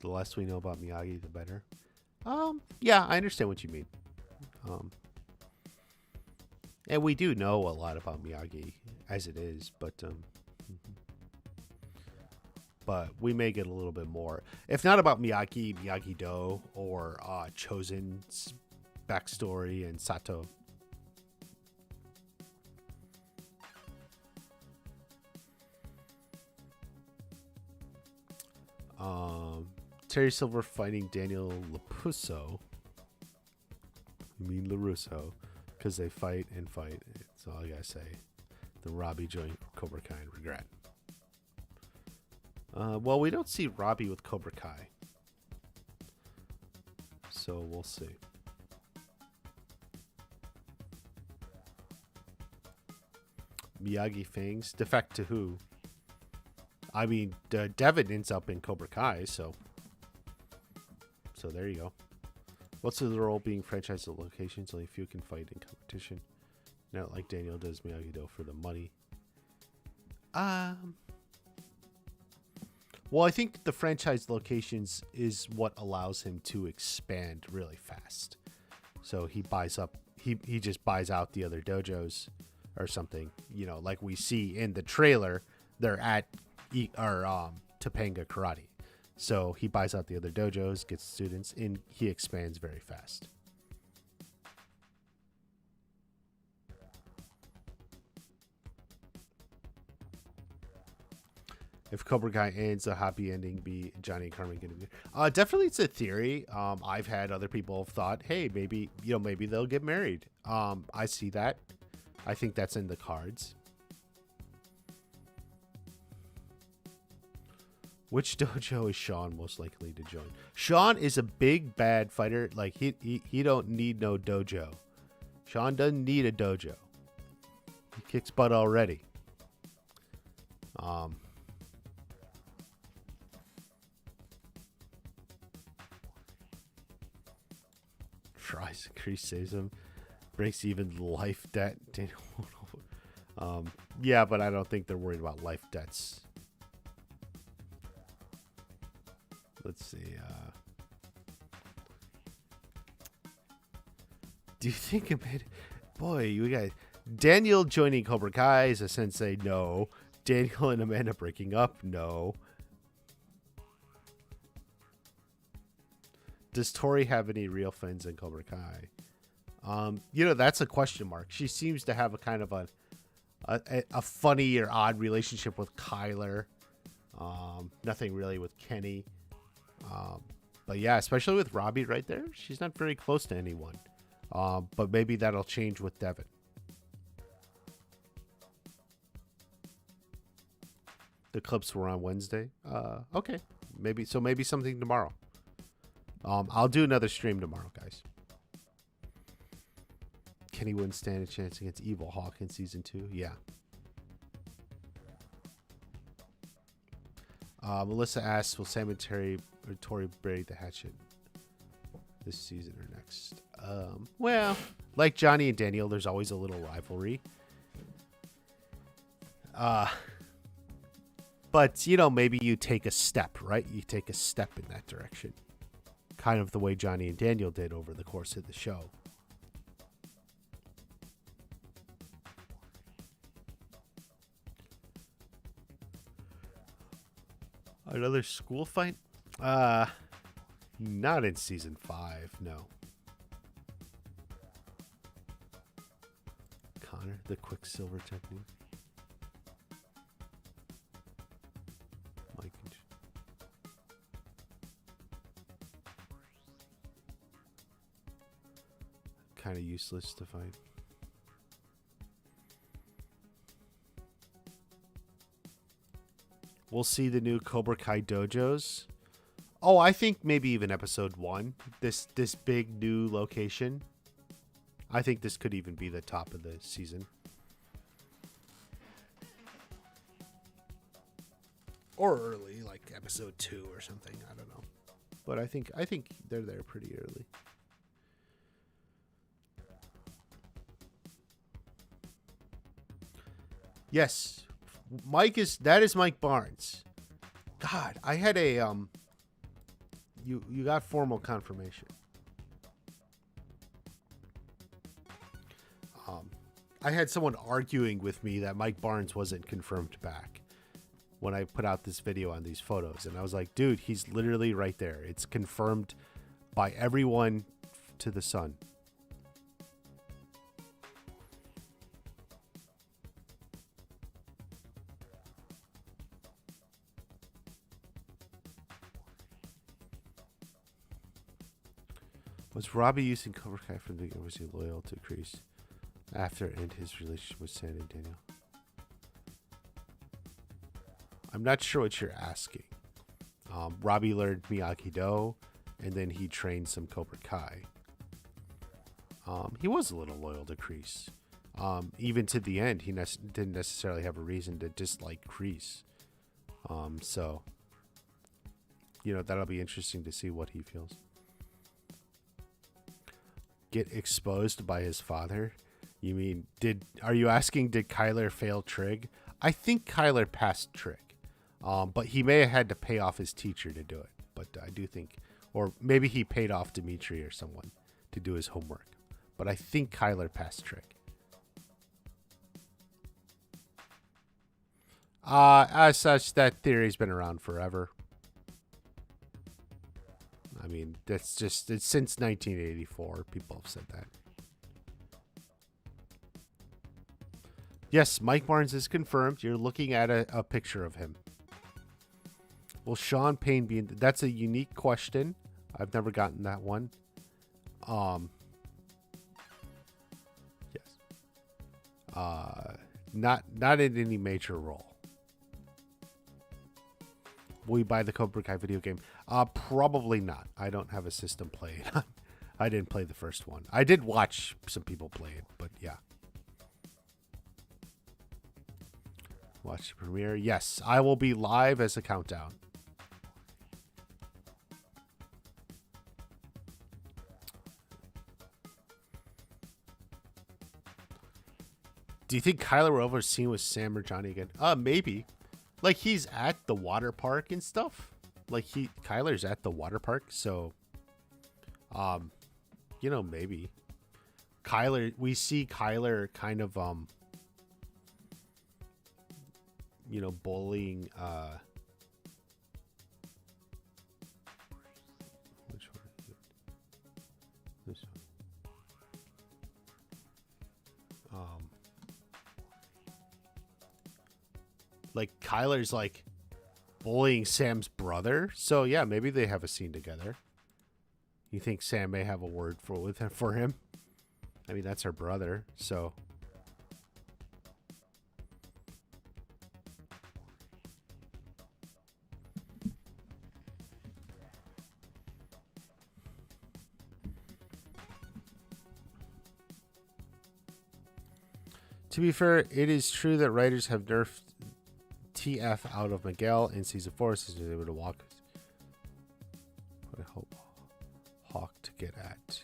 S1: The less we know about Miyagi, the better. Yeah, I understand what you mean. And we do know a lot about Miyagi as it is, but we may get a little bit more. If not about Miyagi, Miyagi-Do, or Chosen's backstory and Sato. Terry Silver fighting Daniel LaPusso. You mean LaRusso? Because they fight and fight. That's all I gotta say. The Robbie joint Cobra Kai and regret. Well, we don't see Robbie with Cobra Kai. So we'll see. Miyagi Fangs. Defect to who? I mean, Devin ends up in Cobra Kai, so there you go. What's the role being franchised at locations? Only a few can fight in competition. Not like Daniel does Miyagi-Do for the money. Well, I think the franchise locations is what allows him to expand really fast. So he buys up, he just buys out the other dojos or something. Like we see in the trailer, they're at Topanga Karate. So he buys out the other dojos, gets students, and he expands very fast. If Cobra Kai ends, a happy ending be Johnny and Carmen getting married. Definitely, it's a theory. I've had other people have thought, hey, maybe they'll get married. I see that. I think that's in the cards. Which dojo is Sean most likely to join? Sean is a big bad fighter. Like he don't need no dojo. Sean doesn't need a dojo. He kicks butt already. Tries Kreese saves him. Breaks even life debt. Yeah, but I don't think they're worried about life debts. Let's see. Do you think boy, we got Daniel joining Cobra Kai as a sensei? No. Daniel and Amanda breaking up? No. Does Tori have any real friends in Cobra Kai? That's a question mark. She seems to have a kind of a funny or odd relationship with Kyler. Nothing really with Kenny. But yeah, especially with Robbie right there, she's not very close to anyone. But maybe that'll change with Devin. The clips were on Wednesday. Okay, maybe something tomorrow. I'll do another stream tomorrow, guys. Kenny wouldn't stand a chance against Evil Hawk in season 2. Yeah. Melissa asks, will Sam and Tori bury the hatchet this season or next? Well, like Johnny and Daniel, there's always a little rivalry. But, maybe you take a step, right? You take a step in that direction. Kind of the way Johnny and Daniel did over the course of the show. Another school fight? Not in season 5, no. Connor, the Quicksilver technique. Mike. Kind of useless to fight. We'll see the new Cobra Kai dojos. Oh, I think maybe even episode 1. This big new location. I think this could even be the top of the season. Or early, like episode 2 or something. I don't know. But I think they're there pretty early. Yes. That is Mike Barnes. God, I had a you got formal confirmation. I had someone arguing with me that Mike Barnes wasn't confirmed back when I put out this video on these photos, and I was like, dude, he's literally right there. It's confirmed by everyone to the sun. Was Robbie using Cobra Kai from the beginning? Was he loyal to Kreese after and his relationship with Sandy and Daniel? I'm not sure what you're asking. Robbie learned Miyagi-Do, and then he trained some Cobra Kai. He was a little loyal to Kreese. Even to the end, he didn't necessarily have a reason to dislike Kreese. So, that'll be interesting to see what he feels. Get exposed by his father? You mean, are you asking, did Kyler fail Trig? I think Kyler passed Trig. But he may have had to pay off his teacher to do it. But I do think, or maybe he paid off Dimitri or someone to do his homework. But I think Kyler passed Trig. As such, that theory's been around forever. I mean, it's since 1984. People have said that. Yes, Mike Barnes is confirmed. You're looking at a picture of him. Will Sean Payne be in? That's a unique question. I've never gotten that one. Yes. Not in any major role. Will you buy the Cobra Kai video game? Probably not. I don't have a system played. I didn't play the first one. I did watch some people play it, but yeah. Watch the premiere. Yes, I will be live as a countdown. Do you think Kyler will ever seen with Sam or Johnny again? Maybe. Like, he's at the water park and stuff. Like, Kyler's at the water park, so, maybe. Kyler, we see Kyler kind of bullying which one is it? This one. Like Kyler's like bullying Sam's brother. So yeah, maybe they have a scene together. You think Sam may have a word for him? I mean, that's her brother, so. To be fair, it is true that writers have nerfed TF out of Miguel in season 4 since he was able to walk. What I hope Hawk to get at.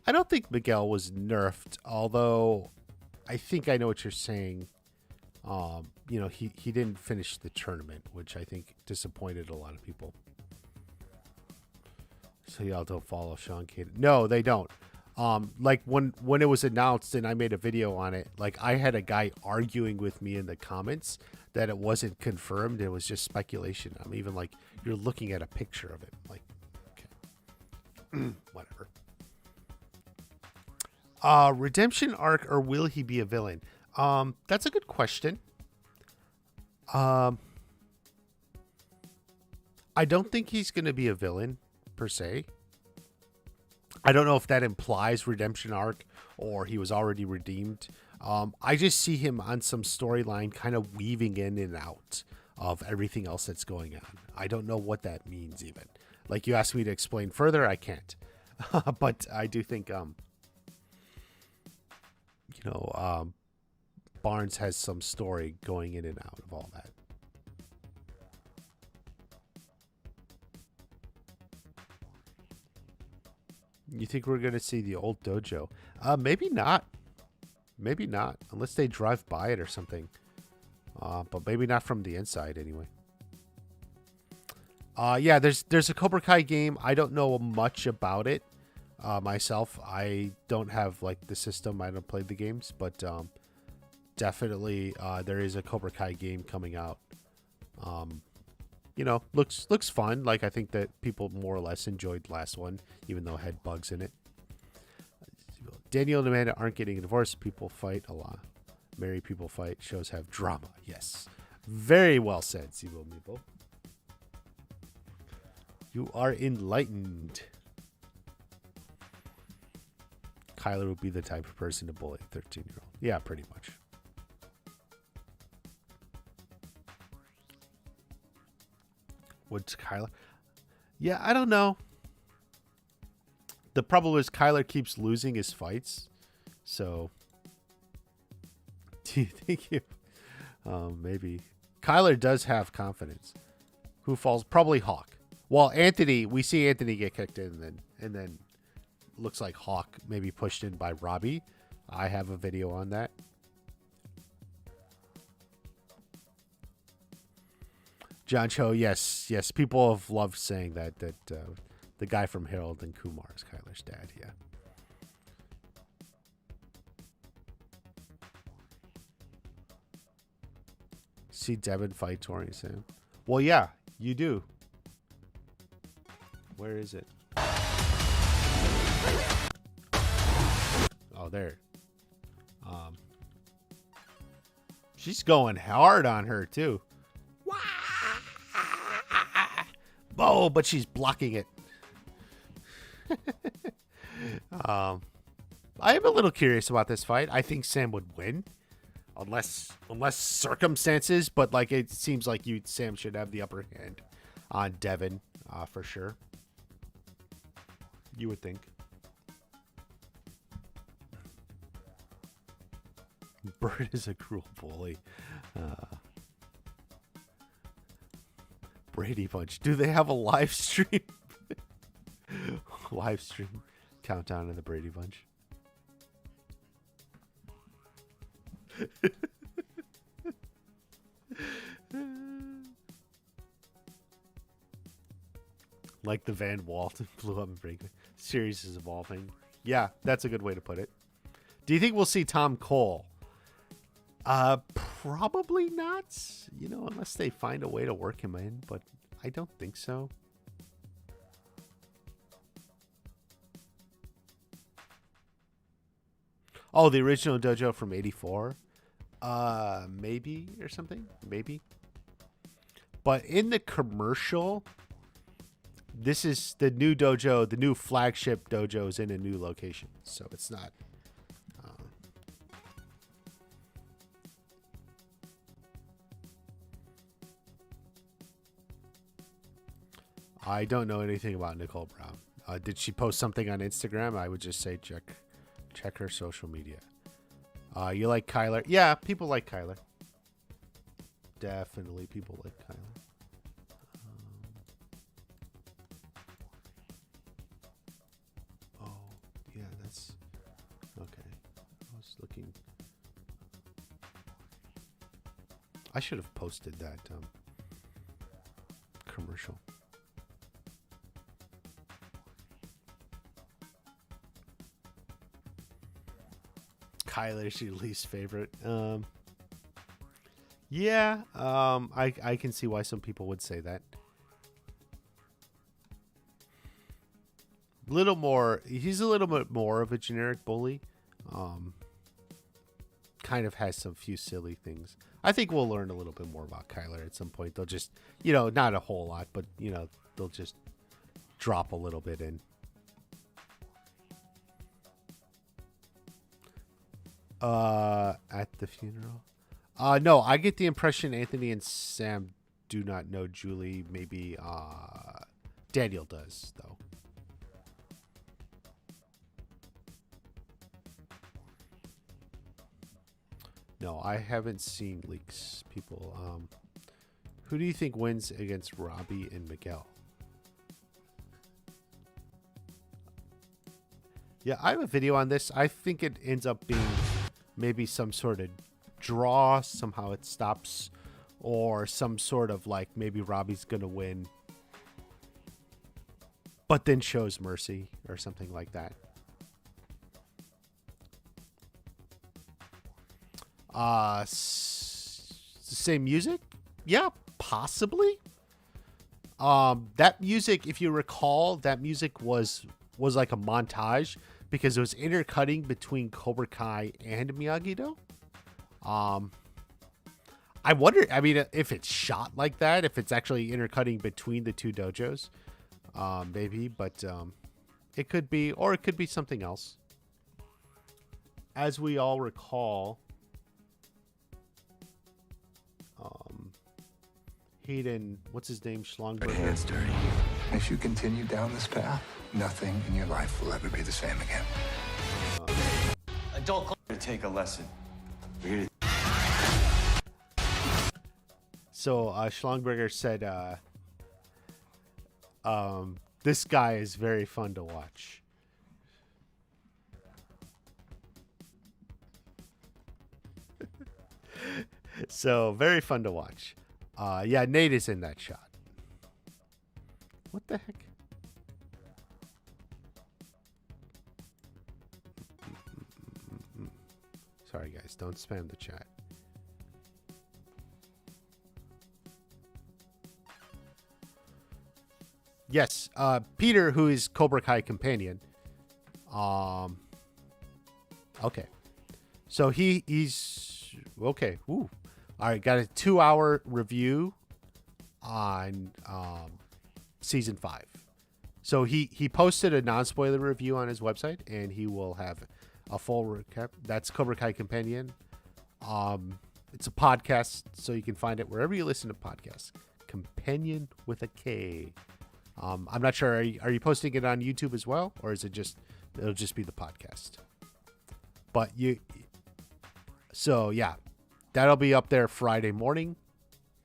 S1: I don't think Miguel was nerfed, although I think I know what you're saying. He didn't finish the tournament, which I think disappointed a lot of people. So y'all don't follow Sean Caden. No, they don't. Like when it was announced and I made a video on it, like I had a guy arguing with me in the comments that it wasn't confirmed. It was just speculation. I'm even like, you're looking at a picture of it. Like, okay, whatever. Redemption arc, or will he be a villain? That's a good question. I don't think he's going to be a villain per se. I don't know if that implies redemption arc or he was already redeemed. I just see him on some storyline kind of weaving in and out of everything else that's going on. I don't know what that means even. Like you asked me to explain further, I can't. But I do think, Barnes has some story going in and out of all that. You think we're going to see the old dojo? Maybe not. Maybe not. Unless they drive by it or something. But maybe not from the inside anyway. Yeah, there's a Cobra Kai game. I don't know much about it myself. I don't have like the system. I don't play the games. But definitely there is a Cobra Kai game coming out. Looks fun. Like, I think that people more or less enjoyed the last one, even though it had bugs in it. Daniel and Amanda aren't getting a divorce. People fight a lot. Married people fight. Shows have drama. Yes. Very well said, Sibo Meepo. You are enlightened. Kyler would be the type of person to bully a 13-year-old. Yeah, pretty much. What's Kyler? Yeah, I don't know. The problem is Kyler keeps losing his fights. So, do you think you? Maybe. Kyler does have confidence. Who falls? Probably Hawk. Well, Anthony, we see Anthony get kicked in, and then looks like Hawk maybe pushed in by Robbie. I have a video on that. John Cho, yes. People have loved saying that the guy from Harold and Kumar is Kyler's dad. Yeah. See Devin fight Tori Sam. Well, yeah, you do. Where is it? Oh, there. She's going hard on her too. Oh, but she's blocking it. I am a little curious about this fight. I think Sam would win, unless circumstances. But like, it seems like Sam should have the upper hand on Devin for sure. You would think. Bird is a cruel bully. Brady Bunch. Do they have a live stream? Live stream countdown of the Brady Bunch. Like the Van Walt blew up and break. Series is evolving. Yeah, that's a good way to put it. Do you think we'll see Tom Cole? Probably not. Unless they find a way to work him in, but I don't think so. Oh, the original Dojo from '84? Maybe or something. Maybe. But in the commercial, this is the new dojo. The new flagship dojo is in a new location, so it's not. I don't know anything about Nicole Brown. Did she post something on Instagram? I would just say check her social media. You like Kyler? Yeah, people like Kyler. Definitely people like Kyler. Yeah, that's okay. I was looking. I should have posted that commercial. Kyler's your least favorite. Yeah. I can see why some people would say that. He's a little bit more of a generic bully. Kind of has some few silly things. I think we'll learn a little bit more about Kyler at some point. They'll just, not a whole lot, but they'll just drop a little bit in. At the funeral? No, I get the impression Anthony and Sam do not know Julie. Maybe Daniel does, though. No, I haven't seen leaks, people. Who do you think wins against Robbie and Miguel? Yeah, I have a video on this. I think it ends up being maybe some sort of draw. Somehow it stops. Or some sort of maybe Robbie's going to win. But then shows mercy or something like that. Same music? Yeah, possibly. That music, if you recall, that music was like a montage because it was intercutting between Cobra Kai and Miyagi-Do. I wonder, if it's shot like that, if it's actually intercutting between the two dojos, maybe, but it could be, or it could be something else. As we all recall, Hayden, what's his name, Schlongberger?
S2: Hands dirty. If you continue down this path, nothing in your life will ever be the same again.
S3: Adult to take a lesson.
S1: So Schlongberger said, this guy is very fun to watch. So very fun to watch. Yeah, Nate is in that shot. What the heck? Sorry, guys. Don't spam the chat. Yes, Peter, who is Cobra Kai companion. Okay. So he's... Okay. Ooh. All right, got a 2-hour review on season 5. So he posted a non-spoiler review on his website, and he will have a full recap. That's Cobra Kai Companion. It's a podcast, so you can find it wherever you listen to podcasts. Companion with a K. I'm not sure. Are you posting it on YouTube as well, or is it'll just be the podcast? But so yeah. That'll be up there Friday morning,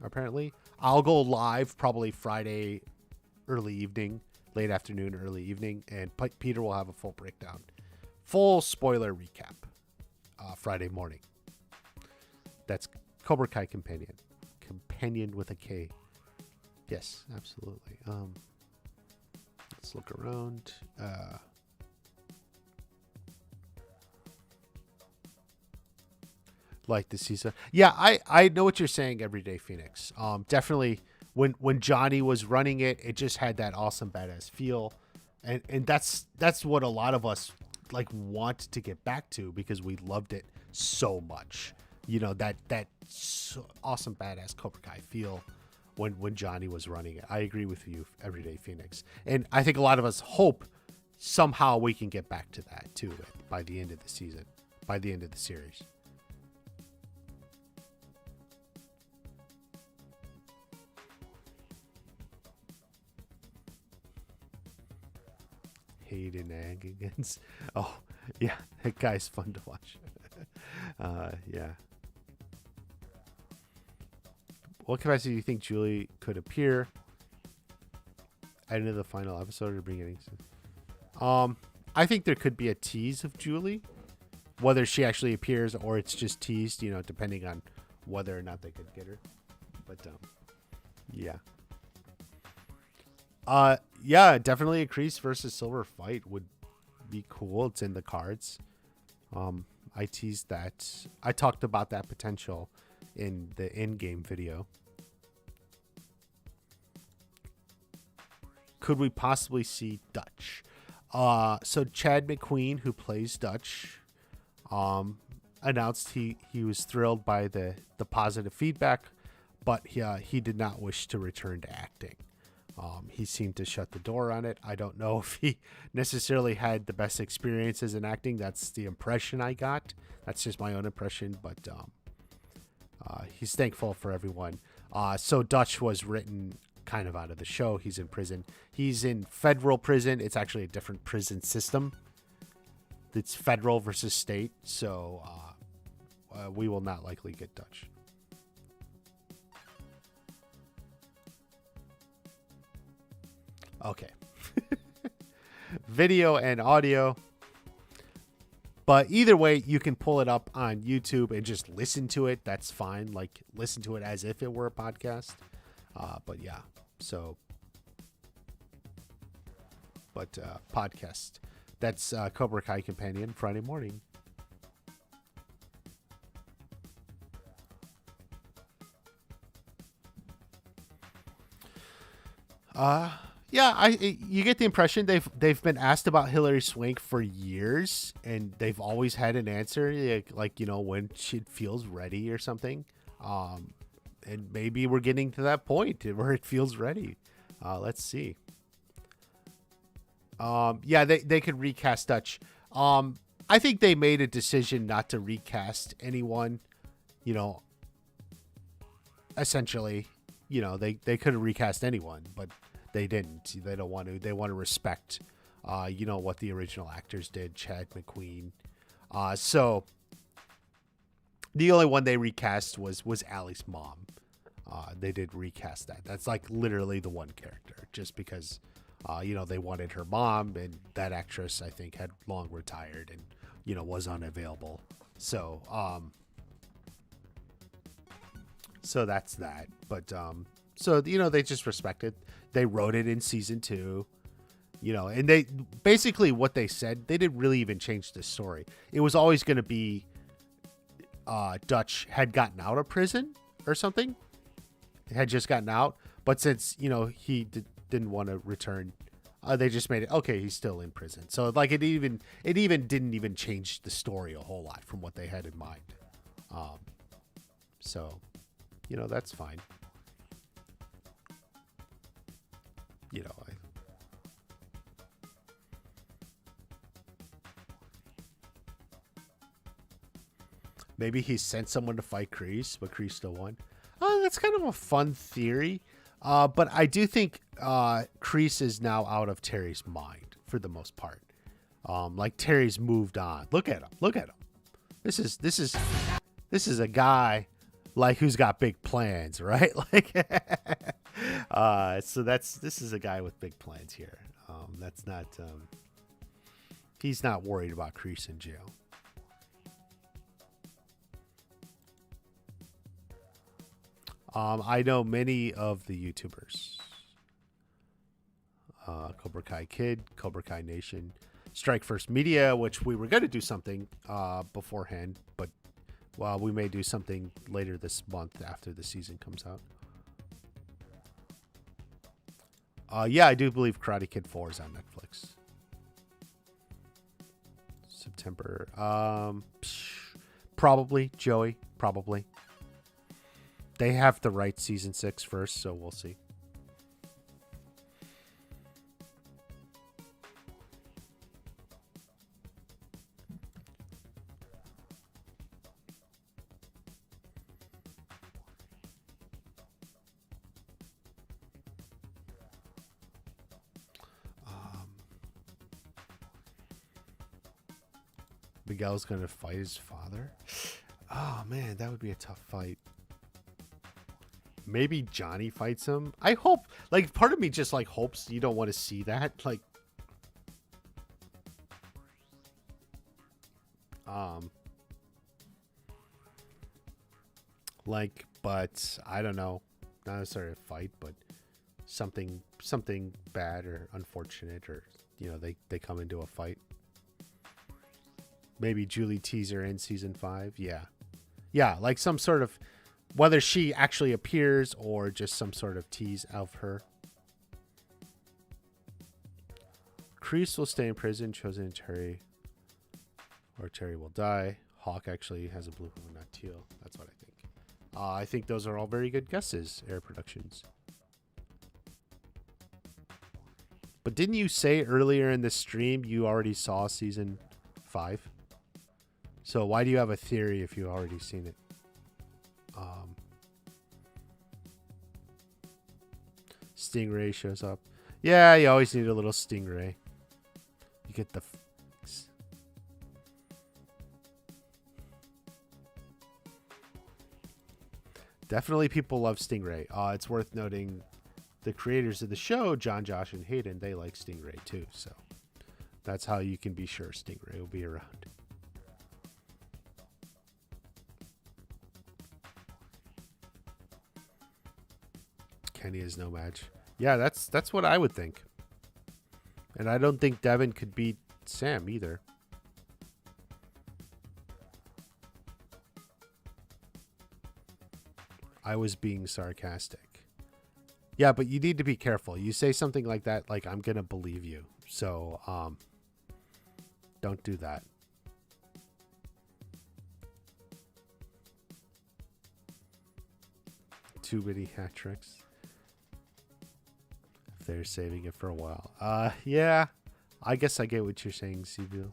S1: apparently. I'll go live probably Friday early evening, late afternoon, early evening, and Peter will have a full breakdown. Full spoiler recap Friday morning. That's Cobra Kai Companion. Companion with a K. Yes, absolutely. Let's look around. like the season. Yeah, I know what you're saying, Everyday Phoenix. Definitely when Johnny was running it, it just had that awesome badass feel, and that's what a lot of us like want to get back to because we loved it so much. You know, that awesome badass Cobra Kai feel when Johnny was running it. I agree with you, Everyday Phoenix, and I think a lot of us hope somehow we can get back to that too by the end of the season, by the end of the series. Hayden Agagans. Oh, yeah, that guy's fun to watch. Yeah. What capacity do you think Julie could appear at the end of the final episode or beginning? I think there could be a tease of Julie, whether she actually appears or it's just teased, you know, depending on whether or not they could get her. But yeah. Yeah, definitely a Kreese versus Silver fight would be cool. It's in the cards. I teased that. I talked about that potential in the in-game video. Could we possibly see Dutch? So Chad McQueen, who plays Dutch, announced he was thrilled by the positive feedback, but he did not wish to return to acting. He seemed to shut the door on it. I don't know if he necessarily had the best experiences in acting. That's the impression I got. That's just my own impression, but he's thankful for everyone. So Dutch was written kind of out of the show. He's in prison. He's in federal prison. It's actually a different prison system. It's federal versus state, so we will not likely get Dutch. Okay. Video and audio. But either way, you can pull it up on YouTube and just listen to it. That's fine. Like, listen to it as if it were a podcast. But yeah, so. But podcast. That's Cobra Kai Companion, Friday morning. Yeah, you get the impression they've been asked about Hilary Swank for years, and they've always had an answer, like you know, when she feels ready or something. And maybe we're getting to that point where it feels ready. Let's see. Yeah, they could recast Dutch. I think they made a decision not to recast anyone. You know, essentially, you know, they could have recast anyone, but they didn't. They don't want to. They want to respect, you know, what the original actors did, Chad McQueen. So the only one they recast was Allie's mom. They did recast that. That's like literally the one character, just because, you know, they wanted her mom, and that actress I think had long retired and, you know, was unavailable. So, so that's that. But so you know, they just respected. They wrote it in season 2, you know, and they basically what they said, they didn't really even change the story. It was always going to be Dutch had gotten out of prison or something, had just gotten out, but since, you know, he didn't want to return, they just made it okay, he's still in prison. So like it even didn't even change the story a whole lot from what they had in mind. So, you know, that's fine. You know, maybe he sent someone to fight Kreese, but Kreese still won. That's kind of a fun theory. But I do think Kreese is now out of Terry's mind for the most part. Like Terry's moved on. Look at him. Look at him. This is a guy like who's got big plans, right? Like, so this is a guy with big plans here. That's not. He's not worried about Kreese in jail. I know many of the YouTubers. Cobra Kai Kid, Cobra Kai Nation, Strike First Media, which we were going to do something beforehand, but Well, we may do something later this month after the season comes out. Yeah, I do believe Karate Kid 4 is on Netflix. September. Probably, Joey. Probably. They have to write season 6 first, so we'll see. Miguel's going to fight his father? Oh, man, that would be a tough fight. Maybe Johnny fights him. I hope, like, part of me just, like, hopes you don't want to see that. But I don't know. Not necessarily a fight, but something bad or unfortunate, or, you know, they come into a fight. Maybe Julie teaser in season 5. Yeah, like some sort of, whether she actually appears or just some sort of tease of her. Kreese will stay in prison, chosen Terry, or Terry will die. Hawk actually has a blue one, not teal. That's what I think. I think those are all very good guesses, Air Productions. But didn't you say earlier in the stream you already saw season 5? So why do you have a theory if you already seen it? Stingray shows up. Yeah, you always need a little Stingray. You get the... Definitely people love Stingray. It's worth noting the creators of the show, John, Josh, and Hayden, they like Stingray too. So that's how you can be sure Stingray will be around. Kenny is no match. Yeah, that's what I would think. And I don't think Devin could beat Sam either. I was being sarcastic. Yeah, but you need to be careful. You say something like that, like, I'm going to believe you. So, don't do that. Too many hat tricks. If they're saving it for a while. Yeah. I guess I get what you're saying, Sibyl.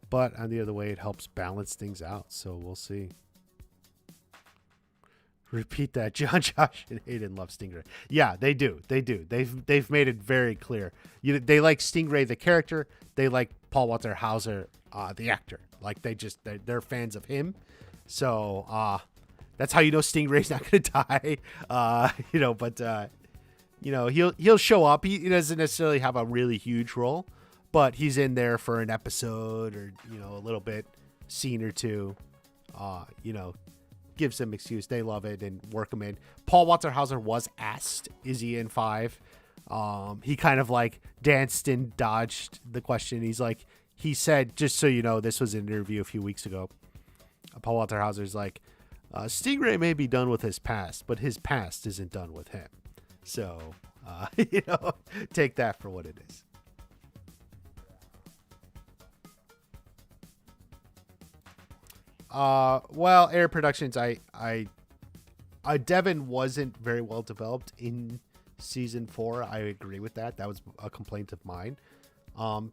S1: But on the other way, it helps balance things out. So we'll see. Repeat that. John, Josh, and Hayden love Stingray. Yeah, they do. They do. They've made it very clear. They like Stingray, the character. They like Paul Walter Hauser, the actor. Like, they're fans of him. So that's how you know Stingray's not going to die. He'll show up. He doesn't necessarily have a really huge role, but he's in there for an episode or, a little bit, scene or two. Gives them excuse. They love it and work him in. Paul Walter Hauser was asked, is he in 5? He kind of like danced and dodged the question. He said, just so you know, this was an interview a few weeks ago. Paul Walter Hauser's like, Stingray may be done with his past, but his past isn't done with him. So, take that for what it is. Well, Air Productions, Devin wasn't very well developed in season 4. I agree with that. That was a complaint of mine.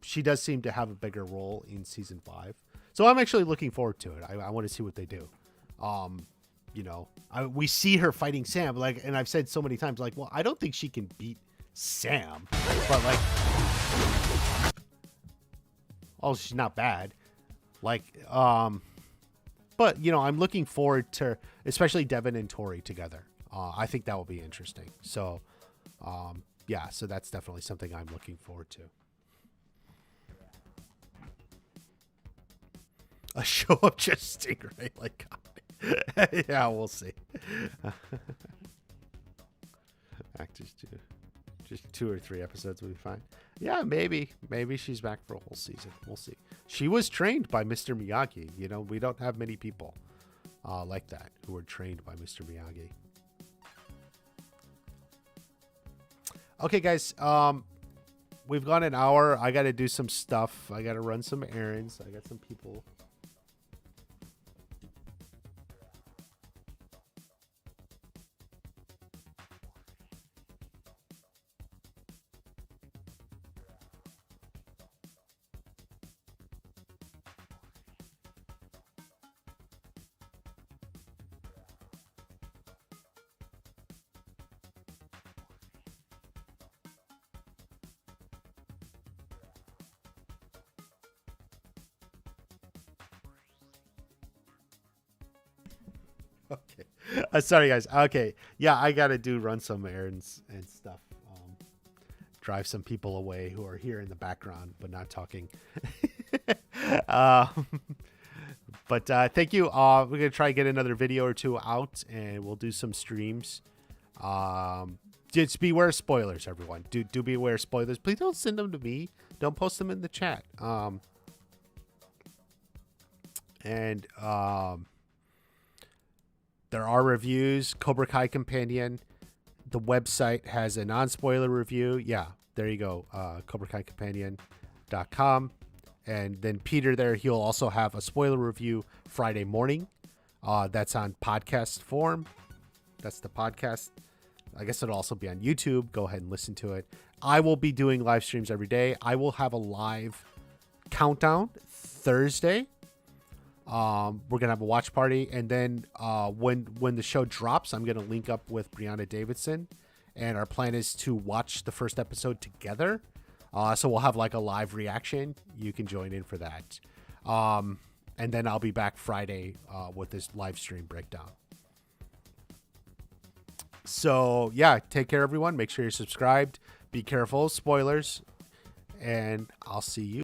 S1: She does seem to have a bigger role in season 5. So I'm actually looking forward to it. I want to see what they do. We see her fighting Sam, and I've said so many times, well, I don't think she can beat Sam, but she's not bad. But, I'm looking forward to, especially Devin and Tori together. I think that will be interesting. So, so that's definitely something I'm looking forward to. A show of just Stingray, God. Yeah, we'll see. Actors do. Just 2 or 3 episodes will be fine. Yeah, maybe she's back for a whole season. We'll see. She was trained by Mr. Miyagi. You know, we don't have many people like that who were trained by Mr. Miyagi. Okay, guys. We've gone an hour. I got to do some stuff. I got to run some errands. I got some people. Okay. Sorry, guys. Okay. Yeah, I got to run some errands and stuff. Drive some people away who are here in the background, but not talking. um, but thank you. We're going to try to get another video or two out, and we'll do some streams. Just beware of spoilers, everyone. Do beware of spoilers. Please don't send them to me. Don't post them in the chat. There are reviews. Cobra Kai Companion. The website has a non-spoiler review. Yeah, there you go. CobraKaiCompanion.com. And then Peter there, he'll also have a spoiler review Friday morning. That's on podcast form. That's the podcast. I guess it'll also be on YouTube. Go ahead and listen to it. I will be doing live streams every day. I will have a live countdown Thursday. We're gonna have a watch party, and then when the show drops, I'm gonna link up with Brianna Davidson, and our plan is to watch the first episode together. So we'll have like a live reaction. You can join in for that, and then I'll be back Friday with this live stream breakdown. So yeah, take care, everyone. Make sure you're subscribed. Be careful, spoilers, and I'll see you.